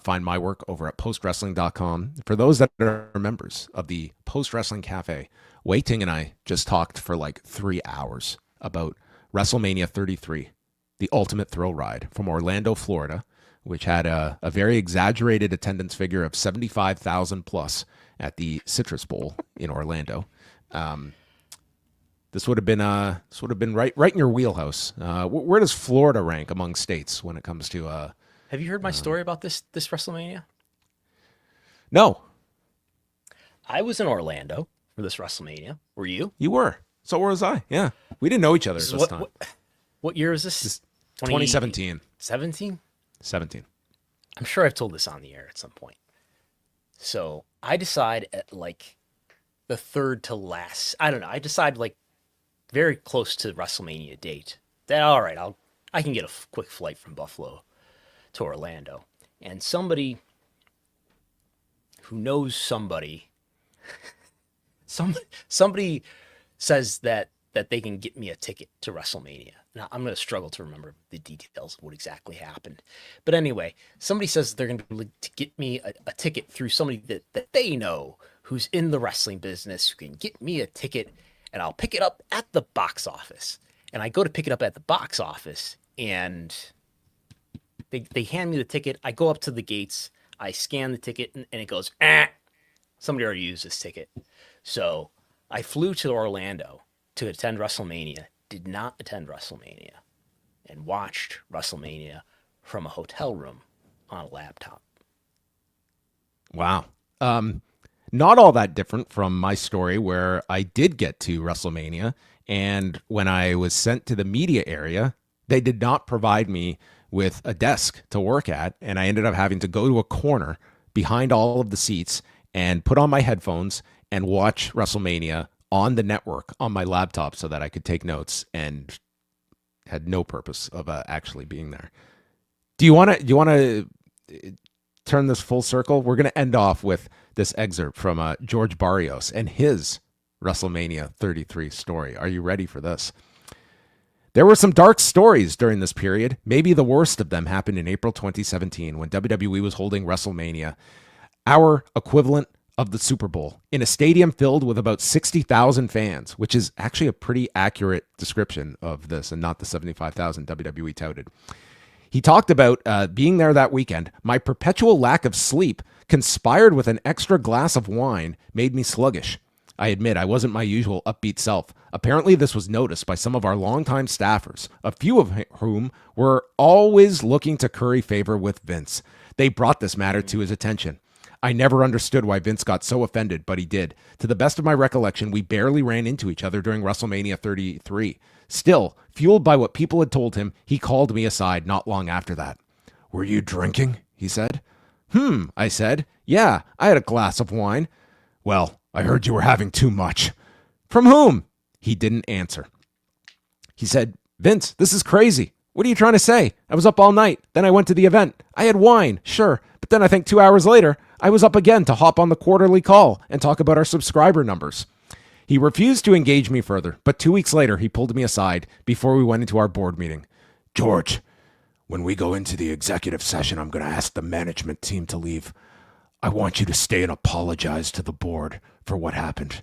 find my work over at postwrestling.com. For those that are members of the Post Wrestling Cafe, Wei Ting and I just talked for like 3 hours about WrestleMania 33, the Ultimate Thrill Ride from Orlando, Florida, which had a very exaggerated attendance figure of 75,000 plus at the Citrus Bowl in Orlando. This would have been right in your wheelhouse. Where does Florida rank among states when it comes to? Have you heard my story about this WrestleMania? No. I was in Orlando for this WrestleMania. Were you? You were. So was I. Yeah. We didn't know each other at this time. What year is this? 2017. 17? 17. I'm sure I've told this on the air at some point. So I decide at like the third to last. I don't know. I decide like very close to WrestleMania date that all right, I can get a quick flight from Buffalo to Orlando, and somebody who knows somebody says that they can get me a ticket to WrestleMania. Now, I'm going to struggle to remember the details of what exactly happened. But anyway, somebody says they're going to be able to get me a ticket through somebody that they know who's in the wrestling business, who can get me a ticket, and I'll pick it up at the box office. And I go to pick it up at the box office, and they hand me the ticket. I go up to the gates. I scan the ticket, and it goes, somebody already used this ticket. So I flew to Orlando to attend WrestleMania, did not attend WrestleMania, and watched WrestleMania from a hotel room on a laptop. Wow. Not all that different from my story where I did get to WrestleMania, and when I was sent to the media area, they did not provide me with a desk to work at, and I ended up having to go to a corner behind all of the seats and put on my headphones and watch WrestleMania on the network on my laptop so that I could take notes, and had no purpose of actually being there. Do you want to turn this full circle? We're going to end off with this excerpt from George Barrios and his WrestleMania 33 story. Are you ready for this? There were some dark stories during this period. Maybe the worst of them happened in April 2017 when WWE was holding WrestleMania, our equivalent of the Super Bowl, in a stadium filled with about 60,000 fans, which is actually a pretty accurate description of this and not the 75,000 WWE touted. He talked about being there that weekend. My perpetual lack of sleep, conspired with an extra glass of wine, made me sluggish. I admit I wasn't my usual upbeat self. Apparently this was noticed by some of our longtime staffers, a few of whom were always looking to curry favor with Vince. They brought this matter to his attention. I never understood why Vince got so offended, but he did. To the best of my recollection, we barely ran into each other during WrestleMania 33. Still, fueled by what people had told him, he called me aside not long after that. "Were you drinking?" he said. I said. "Yeah, I had a glass of wine." "Well, I heard you were having too much." "From whom?" He didn't answer. He said, "Vince, this is crazy. What are you trying to say? I was up all night. Then I went to the event. I had wine, sure. But then I think 2 hours later, I was up again to hop on the quarterly call and talk about our subscriber numbers." He refused to engage me further, but 2 weeks later, he pulled me aside before we went into our board meeting. "George, when we go into the executive session, I'm going to ask the management team to leave. I want you to stay and apologize to the board for what happened."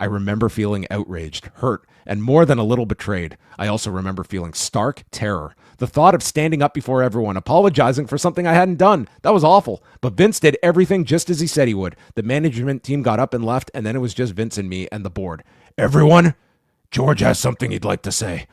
I remember feeling outraged, hurt, and more than a little betrayed. I also remember feeling stark terror. The thought of standing up before everyone, apologizing for something I hadn't done, that was awful. But Vince did everything just as he said he would. The management team got up and left, and then it was just Vince and me and the board. "Everyone, George has something he'd like to say."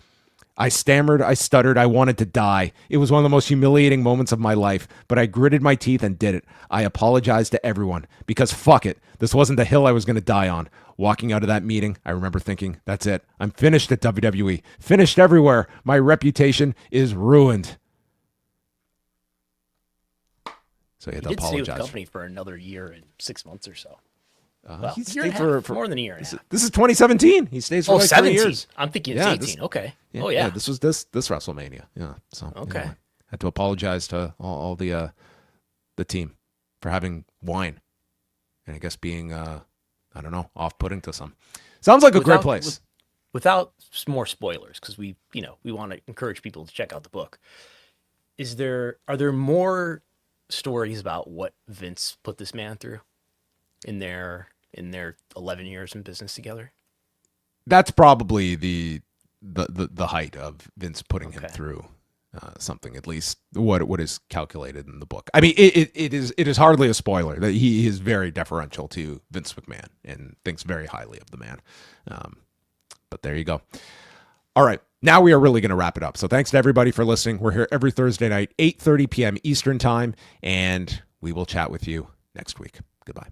I stammered, I stuttered, I wanted to die. It was one of the most humiliating moments of my life, but I gritted my teeth and did it. I apologized to everyone, because fuck it, this wasn't the hill I was going to die on. Walking out of that meeting, I remember thinking, that's it. I'm finished at WWE. Finished everywhere. My reputation is ruined. So he had to apologize. Stay with the company for another year and 6 months or so. Well, He a year and stayed a half, for more than a year and a half. This is 2017. He stays for like 20 years. I'm thinking it's Yeah, 18. Okay. Yeah, Oh, yeah. This was this WrestleMania. Yeah. So Okay. I had to apologize to all the team for having wine, and I guess being I don't know, off-putting to some. Sounds like a great place. Without more spoilers, because we want to encourage people to check out the book. Are there more stories about what Vince put this man through in their 11 years in business together? That's probably the height of Vince putting him through something, at least what is calculated in the book. I mean, it is hardly a spoiler that he is very deferential to Vince McMahon and thinks very highly of the man. But there you go. All right. Now we are really going to wrap it up. So thanks to everybody for listening. We're here every Thursday night, 8:30 p.m. Eastern time, and we will chat with you next week. Goodbye.